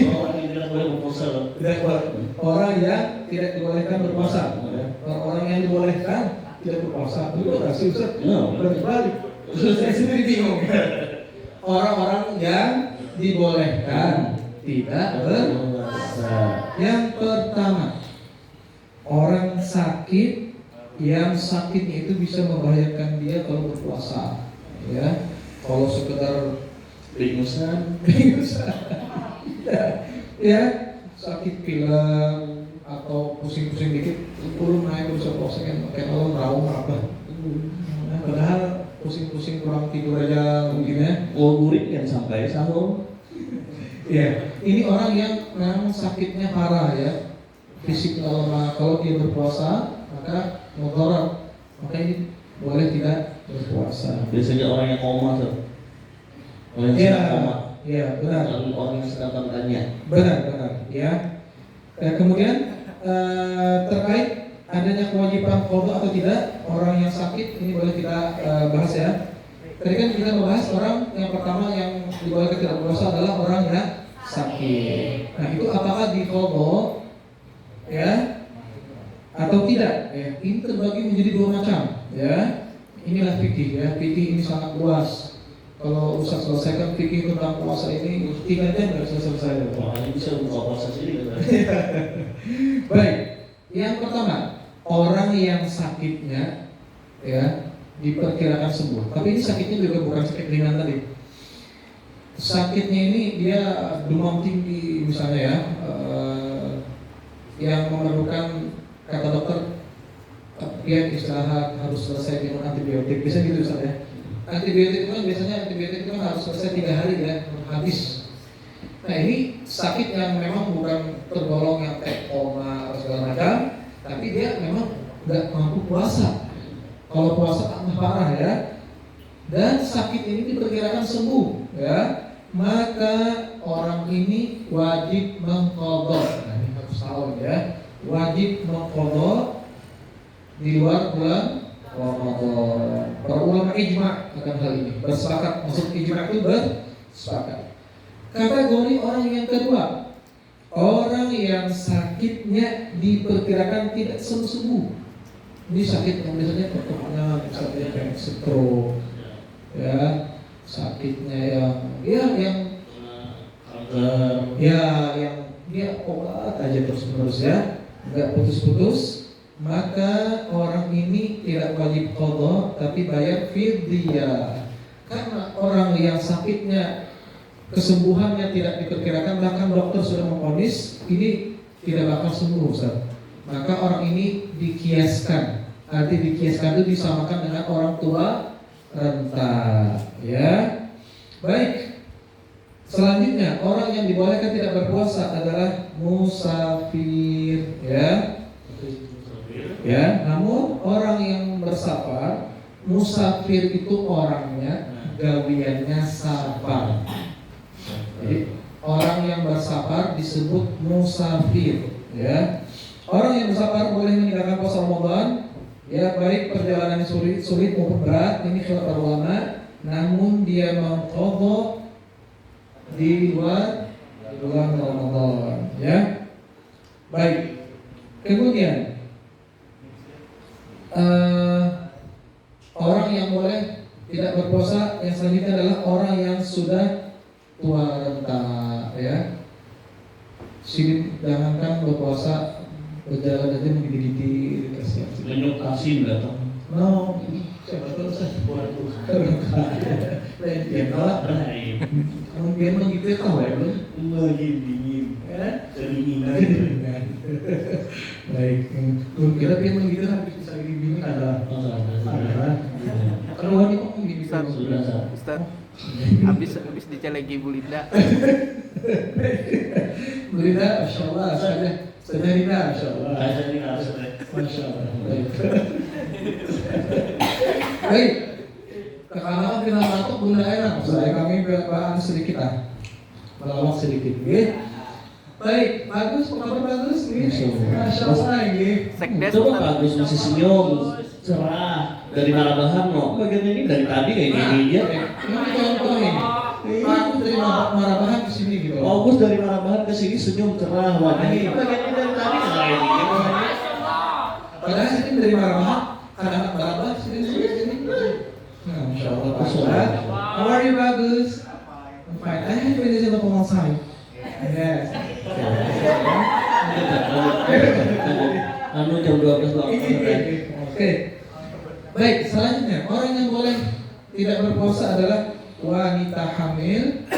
Orang yang tidak boleh berpuasa. Tidak boleh. Orang yang tidak dibolehkan berpuasa. Orang yang dibolehkan tidak berpuasa. Itu nggak sih Ustaz? Berbalik. Saya sendiri bingung. Orang-orang yang dibolehkan tidak berpuasa. Yang pertama, orang sakit yang sakitnya itu bisa membahayakan dia kalau berpuasa. Ya, kalau sekedar Bingusan. Ya, sakit pilek atau pusing-pusing dikit, turun naik bisa puasa kayak malam raung apa. Nah, padahal pusing-pusing kurang tidur aja mungkin ya. Guring kan sampai sahur. Ya, ini orang yang memang sakitnya parah ya, fisiknya lemah. Kalau dia berpuasa maka mudarat, maka ini boleh tidak berpuasa. Biasanya orang yang koma tuh. Orang yang sedang koma. Iya, benar. Lalu orang yang sedang tanya. Benar, ya. Kemudian terkait adanya kewajiban qada atau tidak orang yang sakit, ini boleh kita bahas ya. Tadi kan kita membahas orang yang pertama yang dibolehkan tidak berpuasa adalah orang yang sakit. Nah, itu apakah diqada ya atau tidak? Ya, ini terbagi menjadi dua macam ya. Inilah fikih ya. Fikih ini sangat luas. Kalau Ustaz selesaikan fikih tentang puasa ini 3 jam nggak bisa selesai. Wah, ini bisa buka puasa sendiri kan? Baik, yang pertama orang yang sakitnya ya diperkirakan sembuh. Tapi ini sakitnya juga bukan sakit ringan tadi. Sakitnya ini dia demam tinggi misalnya ya, yang memerlukan kata dokter dia istirahat, harus selesai minum antibiotik. Bisa gitu Ustaz ya. Antibiotik itu kan biasanya harus selesai 3 hari ya, habis. Nah ini sakit yang memang bukan tergolong yang kayak koma atau segala macam, tapi dia memang nggak mampu puasa. Kalau puasa tambah parah ya. Dan sakit ini diperkirakan sembuh ya, maka orang ini wajib mengqadha. Nah ini harus tahu ya, wajib mengqadha di luar bulan Ramadan. Para ulama ijma akan hal ini, bersepakat. Maksud ijma itu bersepakat. Kategori orang yang kedua, orang yang sakitnya diperkirakan tidak sembuh. Ini sakit yang biasanya perkebunan, sakitnya kayak stroke, ya, sakitnya yang Ya, yang dia obat aja terus-menerus ya, nggak putus-putus, maka orang ini tidak wajib qadha tapi bayar fidyah. Karena orang yang sakitnya kesembuhannya tidak diperkirakan, bahkan dokter sudah memvonis ini tidak bakal sembuh, Ustaz. Maka orang ini dikiaskan. Arti dikiaskan itu disamakan dengan orang tua renta, ya. Baik. Selanjutnya, orang yang dibolehkan tidak berpuasa adalah musafir, ya. Ya, namun orang yang bersafar, musafir itu orangnya gawiannya safar. Jadi orang yang bersafar disebut musafir, ya. Orang yang bersafar boleh meninggalkan puasa Ramadan, ya, baik perjalanan sulit maupun berat, ini khilaf para ulama. Namun dia mengqadha di luar bulan Ramadan, ya. Baik. Kemudian orang yang boleh tidak berpuasa yang selanjutnya adalah orang yang sudah tua renta, ya. Sini jangankan berpuasa, berjalan aja menggigit-gigit kasihan. Menyuk asin datang. No, siapa tahu saya buat tuh. Lain dia nolak. Mungkin begitu tahu ya belum? Dingin. Ya, Kedinginan. baik. Kira dia begitu habis bisa dingin ada. Kalau wanita kok bisa Sudah, Ustaz. Ustaz, habis dicelegi Bu Linda. Berita, Masya Allah, saja Rina, Masya Allah. Saya ini harus Masya Allah. Baik. Karena final batuk Bunda enak, saya kami bahas sedikit melawak sedikit, gitu. Baik, bagus, kabar bagus, gitu. Masya Allah, gitu. Sekdes Coba Ustaz. bagus masih senyum, cerah. Dari Marabahan, no. Bagian ini dari tadi kayak gini aja. Ini contoh ini. Bagus dari Marabahan ke sini gitu. Bagus dari Marabahan ke sini senyum cerah wajahnya. Bagian ini dari tadi kayak gini. Padahal sini dari Marabahan, anak-anak Marabahan sini. Nah, Masya Allah, Pak. How are you, bagus? I'm fine. I have finished in the penguasaan. Yes. Anu jam 12 Oke. Baik, selanjutnya orang yang boleh tidak berpuasa adalah wanita hamil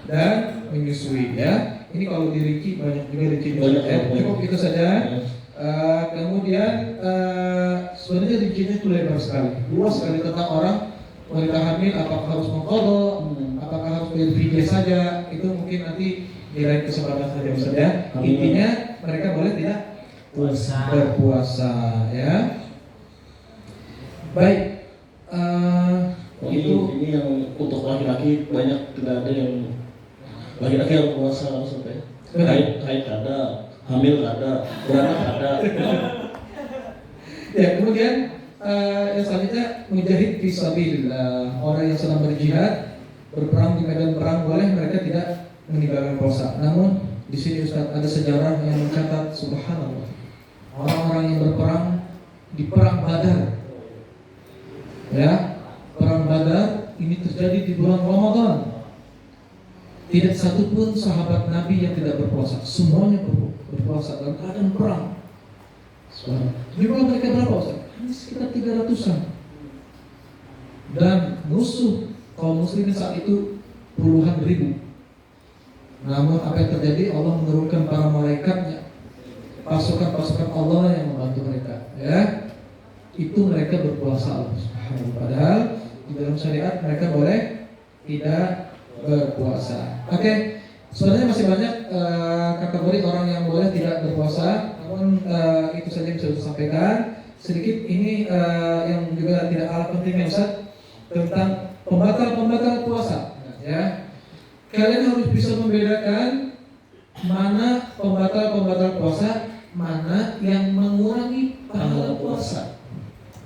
dan menyusui, ya. Ini kalau di Riki banyak juga Riki Banyak, ya. banyak. Cukup itu saja. Kemudian sebenarnya rincinya itu lebar sekali, luas sekali tentang orang wanita hamil, apakah harus mengqadha, apakah harus berfidyah saja, itu mungkin nanti di lain kesempatan saja Ustaz, ya. Intinya mereka boleh tidak berpuasa, ya. Baik, itu ini yang untuk laki-laki banyak tidak ada yang laki-laki yang puasa langsung ya. Haid ada, hamil ada, beranak ada. ya. Kemudian yang selanjutnya mujahid fi sabilillah, orang yang sedang berjihad, berperang di medan perang, boleh mereka tidak meninggalkan puasa. Namun di sini Ustaz ada sejarah yang mencatat, subhanallah, orang-orang yang berperang di perang Badar. Ya, perang Badar ini terjadi di bulan Ramadan. Tidak satu pun sahabat Nabi yang tidak berpuasa, semuanya berpuasa dalam keadaan perang. Jumlah mereka berapa, Ustaz? Ini sekitar 300-an. Dan musuh kaum muslimin saat itu puluhan ribu. Namun apa yang terjadi? Allah menurunkan para malaikatnya, pasukan-pasukan Allah yang membantu mereka. Ya, itu mereka berpuasa Allah. Padahal di dalam syariat mereka boleh tidak berpuasa. Oke, sebenarnya masih banyak kategori orang yang boleh tidak berpuasa. Namun itu saja yang bisa saya sampaikan. Sedikit ini yang juga tidak kalah pentingnya, Ustaz, tentang pembatal puasa. Ya, kalian harus bisa membedakan mana pembatal puasa, mana yang mengurangi pahala puasa.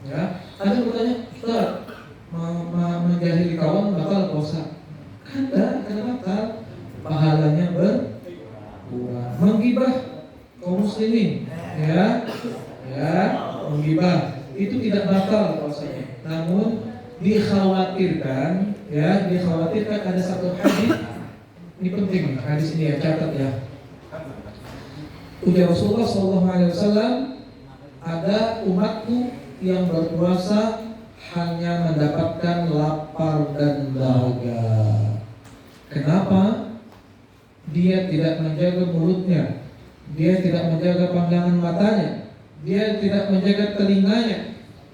Ya, ada yang bertanya, Ustaz, menjahili kawan batal puasa? Kada batal, pahalanya berkurang. Menggibah kaum muslimin, ya, menggibah itu tidak batal puasanya. Namun dikhawatirkan ada satu hadis Ini penting hadis ini ya, catat ya. Ujar Rasulullah SAW, ada umatku yang berpuasa hanya mendapatkan lapar dan dahaga. Kenapa? Dia tidak menjaga mulutnya, dia tidak menjaga pandangan matanya, dia tidak menjaga telinganya,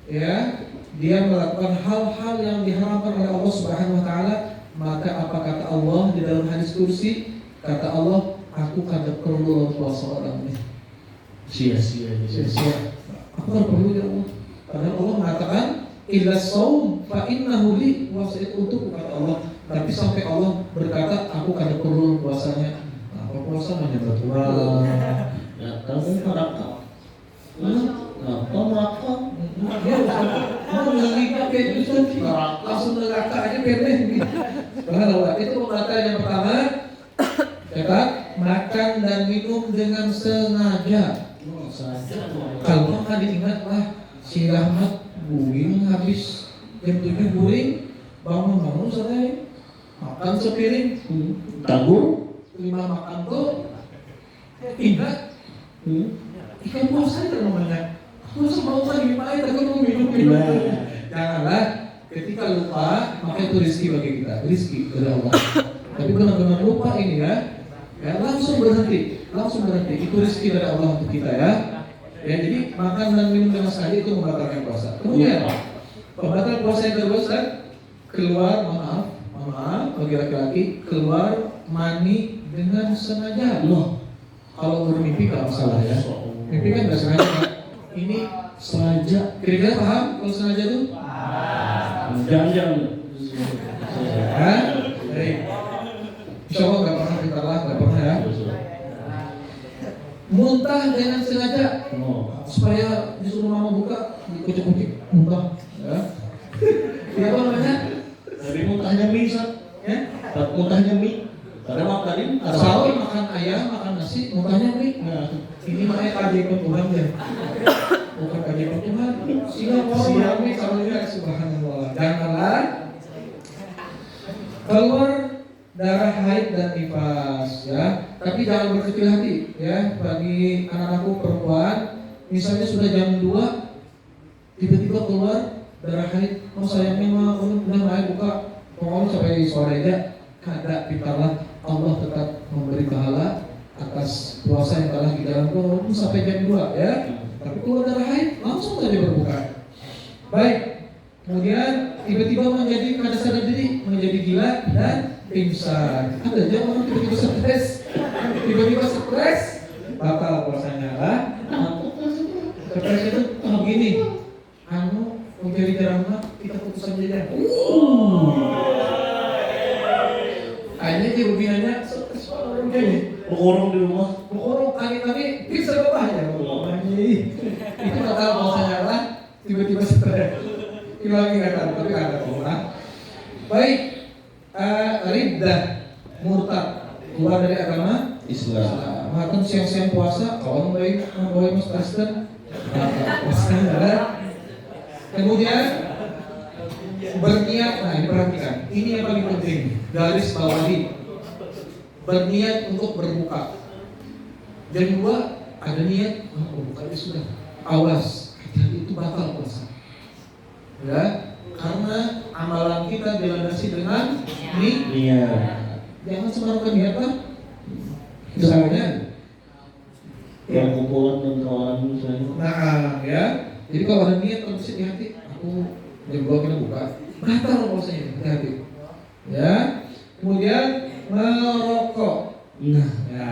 ya. Dia melakukan hal-hal yang diharamkan oleh Allah Subhanahu wa taala. Maka apa kata Allah di dalam hadis kursi? Kata Allah, aku kada perlu puasa orang ini. Sia-sia. Aku kan perlu ya Allah. Karena Allah mengatakan illa saum fa innahu li, puasa itu untuk kata Allah. Tapi sampai Allah berkata aku kada perlu puasanya. Apa puasa menyebut orang? Ya, kamu neraka. Apa neraka? Ya, mau neraka kayak gitu langsung neraka aja pendek. Subhanallah. Itu pembatal yang pertama. Catat, makan dan minum dengan sengaja. Kalau makan diingat lah, si Rahmat buing habis jam 7 buing, bangun selesai makan sepiring, Tabur? 5 makan tuh ingat ikan puasa itu namanya. Puasa mau lagi main, aku mau minum. Janganlah ketika lupa, maka itu rezeki bagi kita, rezeki dari Allah. Tapi benar-benar lupa ini ya, langsung berhenti, itu rezeki dari Allah untuk kita ya. Ya, jadi makan dan minum dengan sengaja itu membatalkan puasa. Kemudian pembatal puasa yang kedua, keluar maaf bagi laki-laki, keluar mani dengan sengaja. Loh, kalau bermimpi nggak masalah ya. Mimpi kan nggak sengaja kan? Ini sengaja. Kira-kira paham kalau sengaja tuh? Jangan. Hah? Baik. Insya Allah nggak pernah, kita lah nggak pernah ya. Muntah dengan sengaja, supaya disuruh mama buka, dikucuk-kucuk muntah. Ya. Dia apa namanya? Dari muntahnya mie, Ya? muntahnya mie. Karena makanin Sahur makan ayam, makan nasi, muntahnya mie. Nah, ini makanya keajaiban Tuhan ya. Bukan keajaiban Tuhan. Siap nih kalau ini subhanallah. Janganlah keluar darah haid dan nifas ya. Tapi jangan berkecil hati ya. Bagi anak-anakku perempuan, misalnya sudah jam 2 tiba-tiba keluar darah haid, sayangnya mah udah mulai buka pokoknya sampai sore aja. Kada pintarlah, Allah tetap memberi pahala atas puasa yang telah dijalankan sampai jam 2 ya. Tapi keluar darah haid langsung saja berbuka. Baik. Kemudian tiba-tiba menjadi kada sadar diri, menjadi gila dan pingsan. Ada aja orang tiba-tiba stres, batal puasanya lah. Stres itu begini, mau jadi drama kita putus aja. Kayaknya dia begini stres orang gini. Berkorong di rumah. Berkorong kali-kali pingsan apa ya? Itu batal puasanya lah. Tiba-tiba stres. Hilang ingatan, tapi ada orang. Baik, riddah, murtad, keluar dari agama Islam. Makan siang-siang puasa, kawan baik, mas Kristen, kemudian berniat. Nah, ini perhatikan, ini yang paling penting, garis bawahi. Berniat untuk berbuka. Jam 2 ada niat, berbuka ya sudah. Awas, hati-hati itu batal puasa. Ya, karena amalan kita dilandasi dengan niat. Jangan sembarangan niat lah. Misalnya, yang kumpulan dan kawan misalnya. nah ya, jadi kalau ada niat terbesit di hati, aku jam 2 kita buka, batal puasanya, hati-hati. Ya, kemudian merokok. Nah, Ya.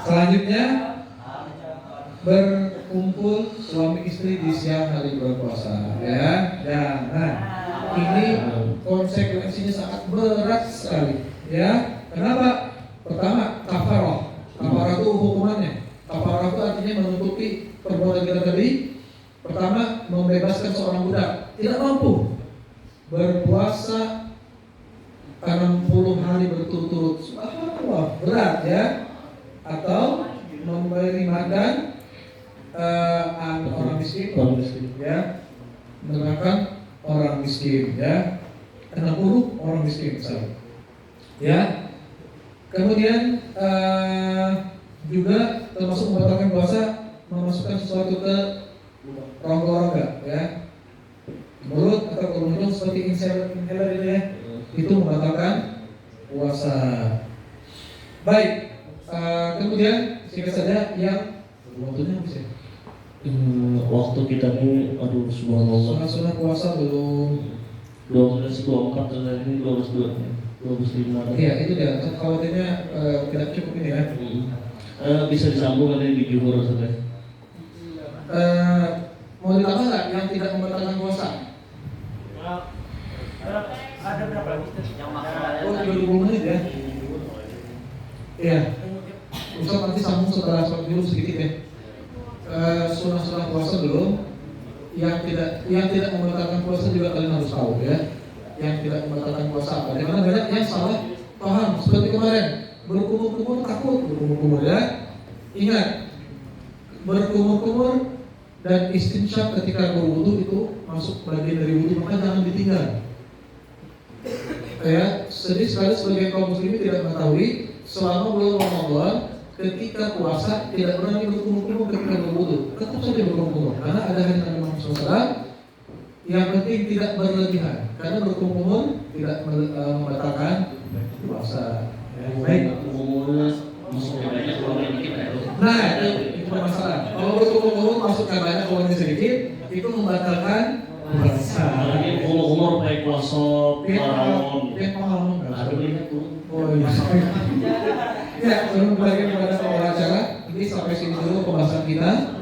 Selanjutnya berkumpul suami istri di siang hari berpuasa ya. Jangan, ini konsekuensinya sangat berat sekali ya. Kenapa? Pertama, kafarah. Kafarah itu hukumannya. Kafarah itu artinya menutupi perbuatan kita tadi. Pertama, membebaskan seorang budak tidak mampu berpuasa 60 hari berturut-turut. Subhanallah, berat ya. Atau memberi makan orang miskin ya, menerangkan orang miskin ya, 60 orang miskin misalnya. Ya. Kemudian juga termasuk membatalkan puasa memasukkan sesuatu ke rongga-rongga, ya. Mulut atau ke hidung seperti inhaler ini ya, itu membatalkan puasa. Baik. Kemudian singkat saja yang waktunya habis ya. Waktu kita ini, aduh subhanallah. Sunah puasa belum. 12.24 dan ini 12.2 12.5. Iya itu dia. Khawatirnya tidak cukup ini ya. Bisa disambung nanti di juhur saja. Mau ditambah nggak yang tidak membatalkan puasa? Ada berapa lagi yang maksimal? Oh 30 menit ya. Iya. Ustaz nanti sambung setelah sholat dulu sedikit ya. Sunah-sunah puasa belum. Yang tidak membatalkan puasa juga kalian harus tahu ya. Yang tidak membatalkan puasa apa? Karena banyak yang salah paham seperti kemarin berkumur-kumur takut berkumur-kumur ya. Ingat berkumur-kumur dan istinsyaq ketika berwudu itu masuk bagian dari wudu, maka jangan ditinggal. Ya, sedih sekali sebagian kaum muslimin tidak mengetahui selama bulan Ramadan ketika puasa tidak pernah berkumur-kumur ketika berwudu. Tetap saja berkumur-kumur karena ada hadis Nabi Muhammad SAW. Yang penting tidak berlebihan karena berkumur tidak membatalkan puasa. Ya, baik. Masuknya banyak, keluarnya dikit ya. Nah, itu masalah. Kalau berkumur masuknya banyak, keluarnya sedikit, itu membatalkan puasa. Ini umur pakai puasa Ramadan. Dia paham nggak? Aduh ini tuh. Oh iya. Ya, sebelum kembali kepada pembahasan, ini sampai sini dulu pembahasan kita.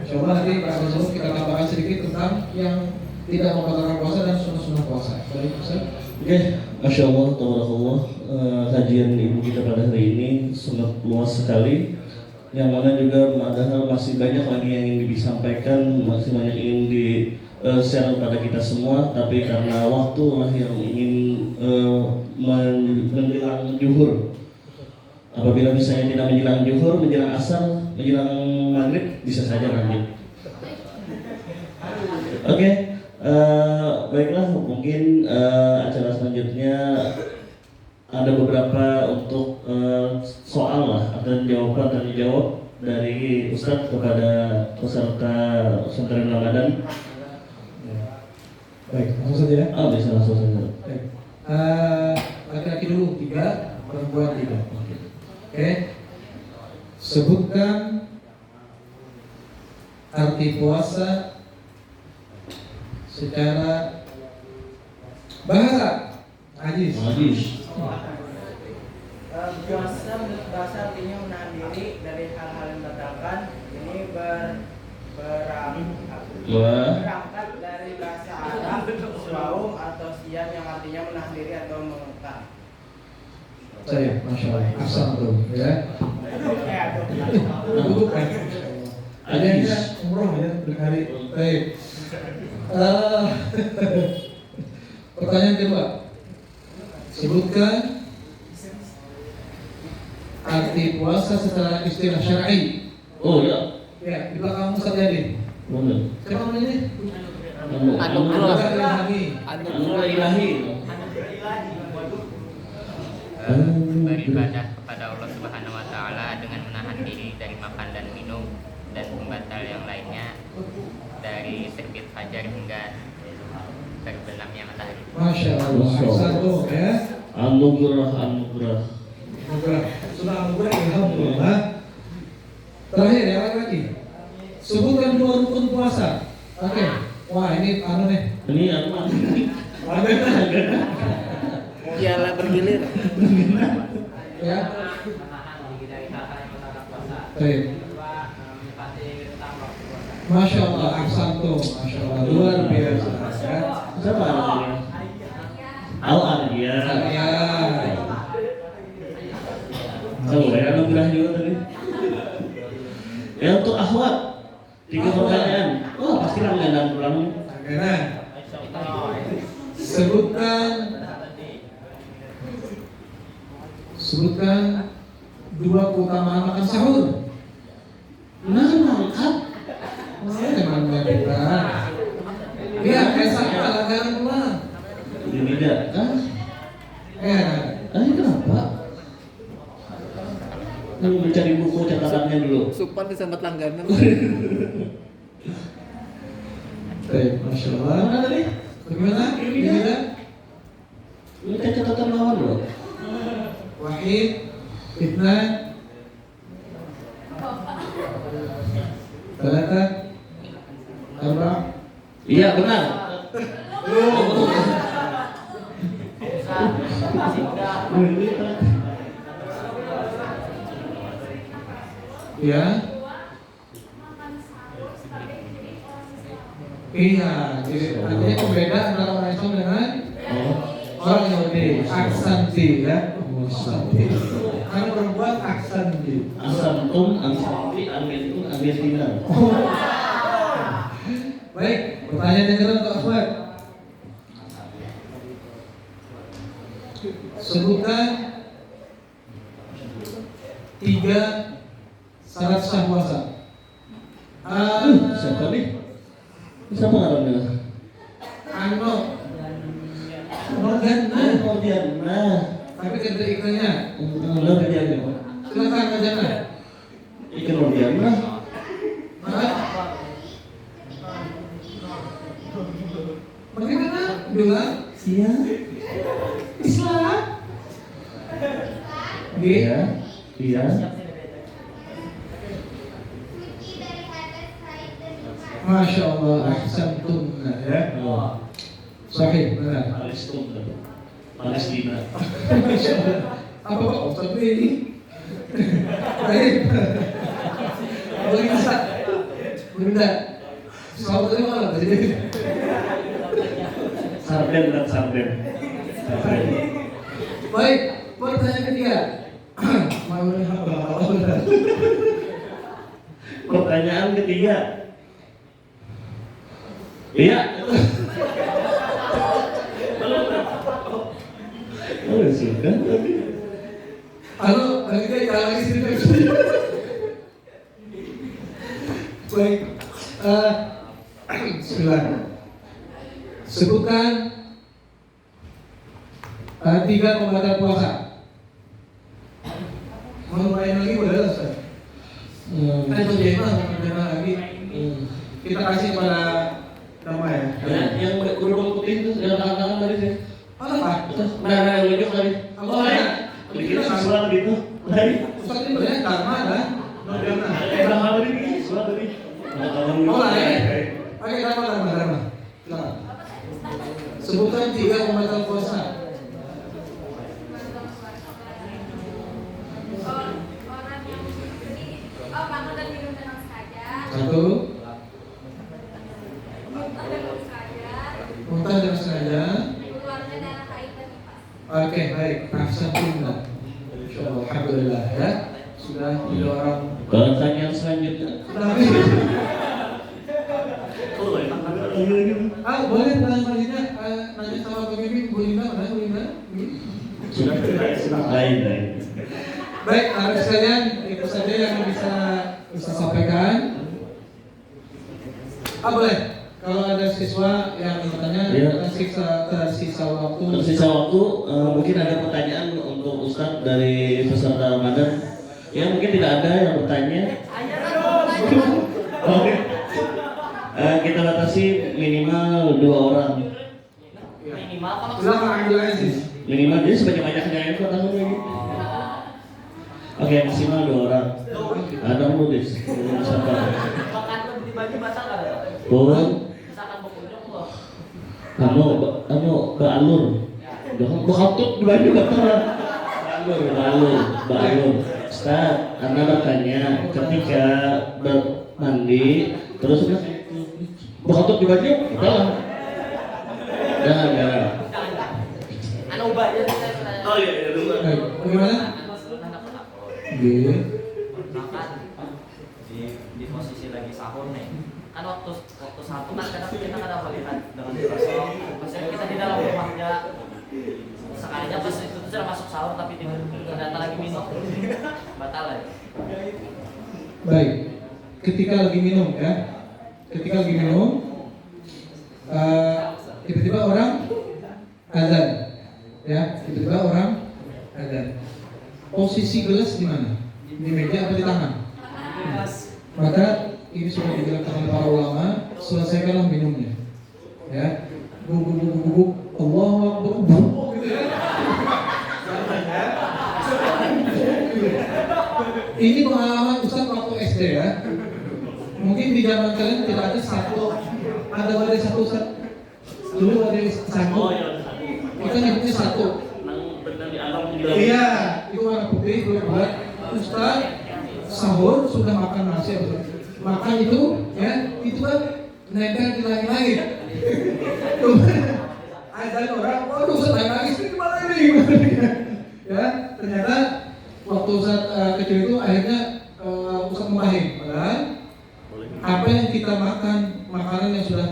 Coba nanti Pak Rasul kita tambahkan sedikit tentang yang tidak membatalkan puasa dan sunah-sunah puasa. Baik, Ustaz. Oke, Masya Allah, Tabarakallah. Kajian ibu kita pada hari ini sangat luas sekali. Yang mana juga padahal masih banyak lagi yang ingin disampaikan, masih banyak yang ingin di-share kepada kita semua. Tapi karena waktu lah yang ingin menjelang juhur. Apabila misalnya tidak menjelang juhur, menjelang asar, menjelang maghrib, bisa saja lanjut. Oke, baiklah, mungkin acara selanjutnya ada beberapa untuk soal lah atau jawaban dan dijawab dari Ustadz kepada peserta pesantren Ramadan. Baik, langsung saja ya. Bisa langsung saja. Baik. Laki-laki dulu 3, perempuan 3. Oke. Sebutkan arti puasa secara bahasa. Ajis. Puasa menurut bahasa artinya menahan diri dari hal-hal yang membatalkan. Ini berangkat dari bahasa Arab saum atau siam yang artinya menahan diri atau mengekang. Saya, masya Allah, asal tuh, ya. Bukan. Ada yang umroh ya, berkali. Baik. Pertanyaan kedua. Sebutkan arti puasa secara istilah syar'i. Oh ya. Ya, di belakang Ustaz Yadi. Boleh. Siapa namanya? Anugerah. Anugerah ilahi. Beribadah kepada Allah Subhanahu wa taala dengan menahan diri dari makan dan minum dan pembatal yang lainnya dari terbit fajar hingga terbenamnya matahari. Masya Allah. Satu ya. Anugerah. Anugerah. Sudah anugerah alhamdulillah. Terakhir ya lagi. Sebutkan 2 rukun puasa. Oke. Wah, ini anu nih. Ini apa? Piala bergilir. Ya. Baik. Masya Allah, aksantum, Masya Allah, luar biasa. Ya. Siapa namanya? Al-Arya. Ya. Tahu ya, anugerah juga tadi. Ya untuk akhwat 3 pertanyaan. Oh pasti langganan pulang. Nah, sebutkan 2 keutamaan makan sahur. Nah mangkat. Memang kita. Iya, kayak sama langganan pulang. Ini tidak kan? Ya. Kenapa? Lalu mencari buku catatannya dulu. Supan disambut langganan. Baik, Masya Allah. Mana tadi? Bagaimana? Gimana? Ini kan catatan lawan loh. Wahid, Itnan, Talata, Arba. Iya benar. Ya. Iya, jadi artinya pembeda antara orang Islam dengan orang Yahudi. Aksanti ya. Aksanti. Karena perempuan aksanti. Asantum, Ansanti, Argentum, Argentina. Baik, pertanyaan yang kedua untuk Ahmad. Sebutkan 3 syarat sah puasa. Siapa nih? Siapa namanya? Ano? Morgana. Morgana. Tapi kan ada iklannya. Morgana. Silakan Morgana. Iklan Morgana. Bagaimana? Bilang Iya. Islam. Iya. Iya. Masya Allah, ahsantum ya. Sahih, benar. Palestina. Masya Allah. Apa Pak Ustaz ini? Baik. Boleh bisa. Bunda. Selamat tadi malam tadi. Sarden dan sarden. Baik, pertanyaan ketiga. Pertanyaan ketiga. Iya. Oh, suka tadi. Halo, ketiga jalan lagi sini. Baik. Bismillah. Sebutkan 3 pembatal puasa. Mau main lagi boleh lah, Ustaz. Ada perjalanan lagi. Kita kasih pada nama ya. Yang berubah putih itu yang tangan-tangan tadi sih. Apa? Nah, yang ujung tadi. Oh ya. Dikira surat gitu. Tadi. Ustaz ini banyak karma kan? Moderna. Berapa tadi nih? Surat tadi. Oh lah ya. Oke, karma. Silakan. Sebutkan 3 pembatal puasa. Orang yang makan dan minum dengan sengaja. 1. Muntah dengan sengaja. Muntah dengan sengaja. Keluarnya darah haid dan nifas. Oke, baik. Ahsanullah. Insyaallah, alhamdulillah ya. Sudah 3 orang. Pertanyaan selanjutnya. Boleh pertanyaan selanjutnya nanya sama pemimpin Bu Linda, mana Bu Linda? Lain. Baik, harus sekalian itu saja yang bisa sampaikan. Boleh. Kalau ada siswa yang bertanya, Iya. tersisa waktu. Tersisa waktu, mungkin ada pertanyaan untuk Ustadz dari peserta Ramadan. Ya mungkin tidak ada yang bertanya. Oke. Kita batasi minimal 2 orang. Silakan Abdul Aziz. Minimal jadi sebanyak-banyaknya itu tahun ini. Oke, maksimal 2 orang. Ada mudis. Pun Baalur. Jangan bakatut di baju batal. Baalur. Ustaz, Anda bertanya ketika bermandi terus bakatut di baju, batal. Jangan. Oh iya, Baik, bagaimana? Oke. Makan di posisi lagi sahur nih, kan waktu satu kan kadang kita kadang melihat dengan kosong, maksudnya kita di dalam rumah aja sekalinya pas itu sudah masuk sahur tapi ternyata lagi minum, batal ya. Baik. Ketika lagi minum ya. Tiba-tiba orang azan. Ya, tiba-tiba orang posisi gelas di mana? Di meja atau di tangan? Maka ini sudah dijelaskan oleh para ulama, selesaikanlah minumnya. Ya, bubuk, Allahu Akbar, bubuk gitu ya. Ini pengalaman Ustaz waktu SD ya. Mungkin di zaman kalian tidak ada satu, ada wadah satu Ustaz. Dulu wadah satu. Kita nyebutnya satu. Iya, itu warna putih buat Ustaz sahur sudah makan nasi atau makan itu ya, itu kan nempel di langit-langit. Ada orang, waduh Ustaz naik lagi ini gimana ini? Ya, ternyata waktu Ustaz kecil itu akhirnya Ustaz memahami, padahal apa yang kita makan, makanan yang sudah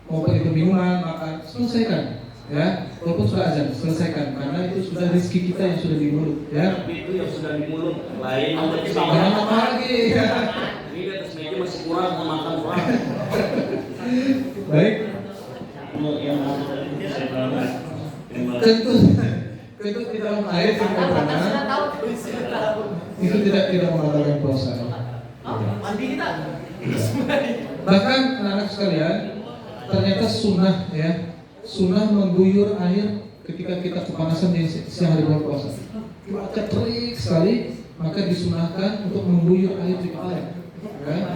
maupun itu minuman, makan, selesaikan. Ya, walaupun sudah azan, selesaikan karena itu sudah rezeki kita yang sudah di mulut, ya. Tapi itu yang sudah di mulut lain. Jangan apa lagi. Ya. Ini di atas meja masih kurang makan kurang. Baik. Yang Tentu di dalam air itu tidak membatalkan puasa. Mandi kita. Bahkan anak-anak sekalian, ternyata sunnah ya. Sunnah mengguyur air ketika kita kepanasan di siang hari bulan puasa. Cuaca terik sekali, maka disunahkan untuk mengguyur air di kepala. Ya.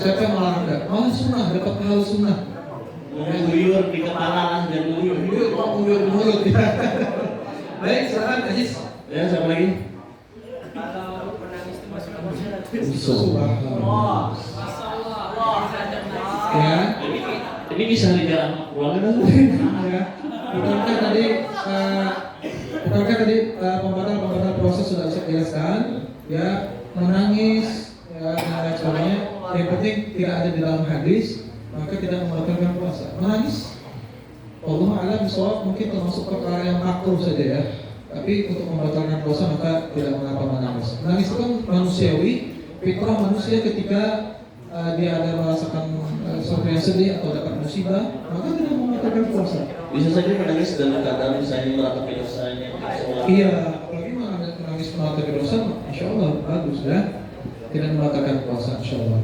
Siapa yang olahraga? Malah sunnah, dapat pahala sunnah. mengguyur di kepala dan mengguyur. Mengguyur mulut. Ya. Baik, silakan Aziz. Ya, siapa lagi? Kalau menangis itu masuk ke Subhanallah. Ya. Ini bisa dijarang keluarga kan? Ya. Bukankah tadi pembatal proses sudah saya jelaskan, ya, menangis, ya, dan lain sebagainya. Yang penting tidak ada di dalam hadis, maka tidak membatalkan puasa. Menangis, Allah a'lam bishawab, mungkin termasuk perkara yang makruh saja ya. Tapi untuk membatalkan puasa maka tidak mengapa menangis. Menangis itu kan manusiawi, fitrah manusia ketika dia ada merasakan sesuatu yang sedih atau dapat musibah, maka tidak membatalkan puasa. Bisa saja menangis dalam keadaan misalnya meratapi dosanya. Iya, apalagi menangis meratapi dosa, insya Allah bagus ya. Tidak membatalkan puasa, insya Allah.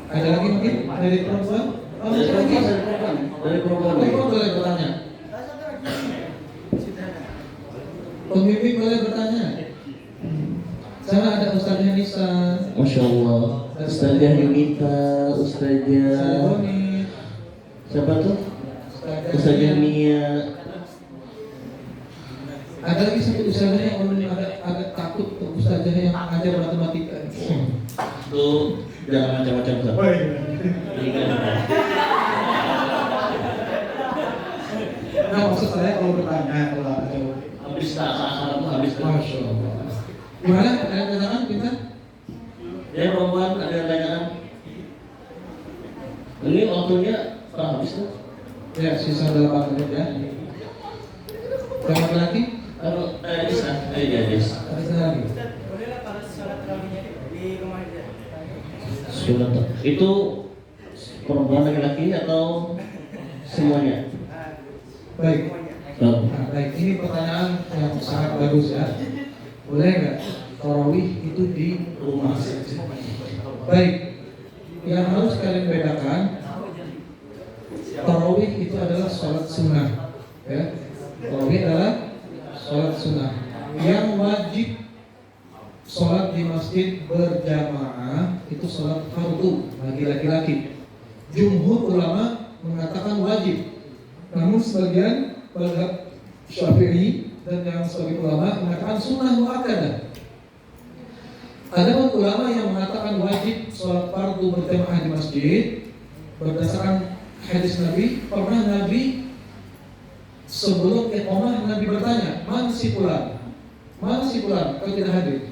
Ada lagi mungkin dari perempuan? Dari perempuan. Perempuan boleh bertanya. Pembimbing boleh bertanya. Sana ada Ustaznya Nisa. Masya Allah. Ustazah Yunita, Ustazah Saloni. siapa tuh? Ustazah Mia. Ada lagi satu ustazah yang agak takut untuk ustazah yang ngajar matematika. Tuh jangan macam-macam Ustaz. Nah, maksud saya kalau bertanya kalau Habis tak tuh habis. Masya Allah. Gimana? Ada pertanyaan kita? Ya perempuan ada yang tanyakan. Ini waktunya habis tuh. Ya, sisa 8 menit ya. Yang lagi? Kalau bisa, ya yes. Ada lagi? bolehlah kalau sholat terawihnya di rumah aja. Sudah itu perempuan laki-laki atau semuanya? Baik. Oh. Nah, baik. Ini pertanyaan yang sangat bagus ya. Boleh nggak tarawih itu di rumah? Baik. Yang harus kalian bedakan, tarawih itu adalah sholat sunnah. Ya. Tarawih adalah sholat sunnah. Yang wajib sholat di masjid berjamaah itu sholat fardu bagi laki-laki. Jumhur ulama mengatakan wajib. Namun sebagian mazhab Syafi'i dan yang sebagian ulama mengatakan sunnah muakkadah. Ada ulama yang mengatakan wajib sholat fardu berjamaah di masjid berdasarkan hadis Nabi. Pernah Nabi sebelum iqamah Nabi bertanya, mana si fulan? Mana si fulan? Kau tidak hadir.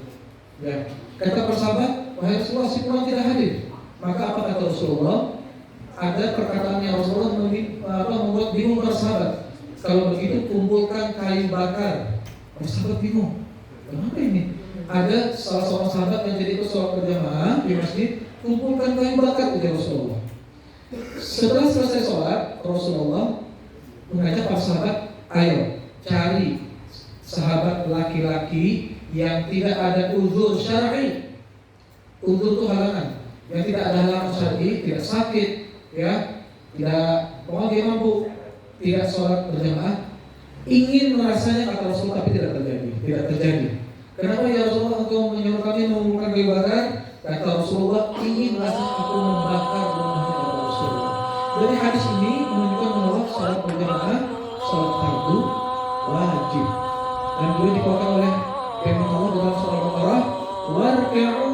Ya. Kata para sahabat, wahai Rasulullah, si fulan tidak hadir. Maka apa kata Rasulullah? Ada perkataan yang Rasulullah membuat bingung para sahabat. Kalau begitu kumpulkan kayu bakar. Para sahabat bingung. Kenapa ini? Ada salah seorang sahabat yang jadi ikut sholat berjamaah di masjid, kumpulkan kayu bakar ujar Rasulullah. Setelah selesai sholat, Rasulullah mengajak para sahabat, ayo cari sahabat laki-laki yang tidak ada uzur syar'i. Uzur itu halangan. Yang tidak ada halangan syar'i, tidak sakit, ya, tidak pokoknya dia mampu, tidak sholat berjamaah, ingin merasanya kata Rasul tapi tidak terjadi. Kenapa ya Rasulullah engkau menyuruh kami mengumpulkan kayu bakar? Kata Rasulullah, ingin rasanya aku membakar rumahnya kata Rasulullah. Dari hadis ini menunjukkan bahwa sholat berjamaah, sholat fardu wajib. Dan juga dikatakan oleh firman Allah dalam surah Al-Baqarah, warka'u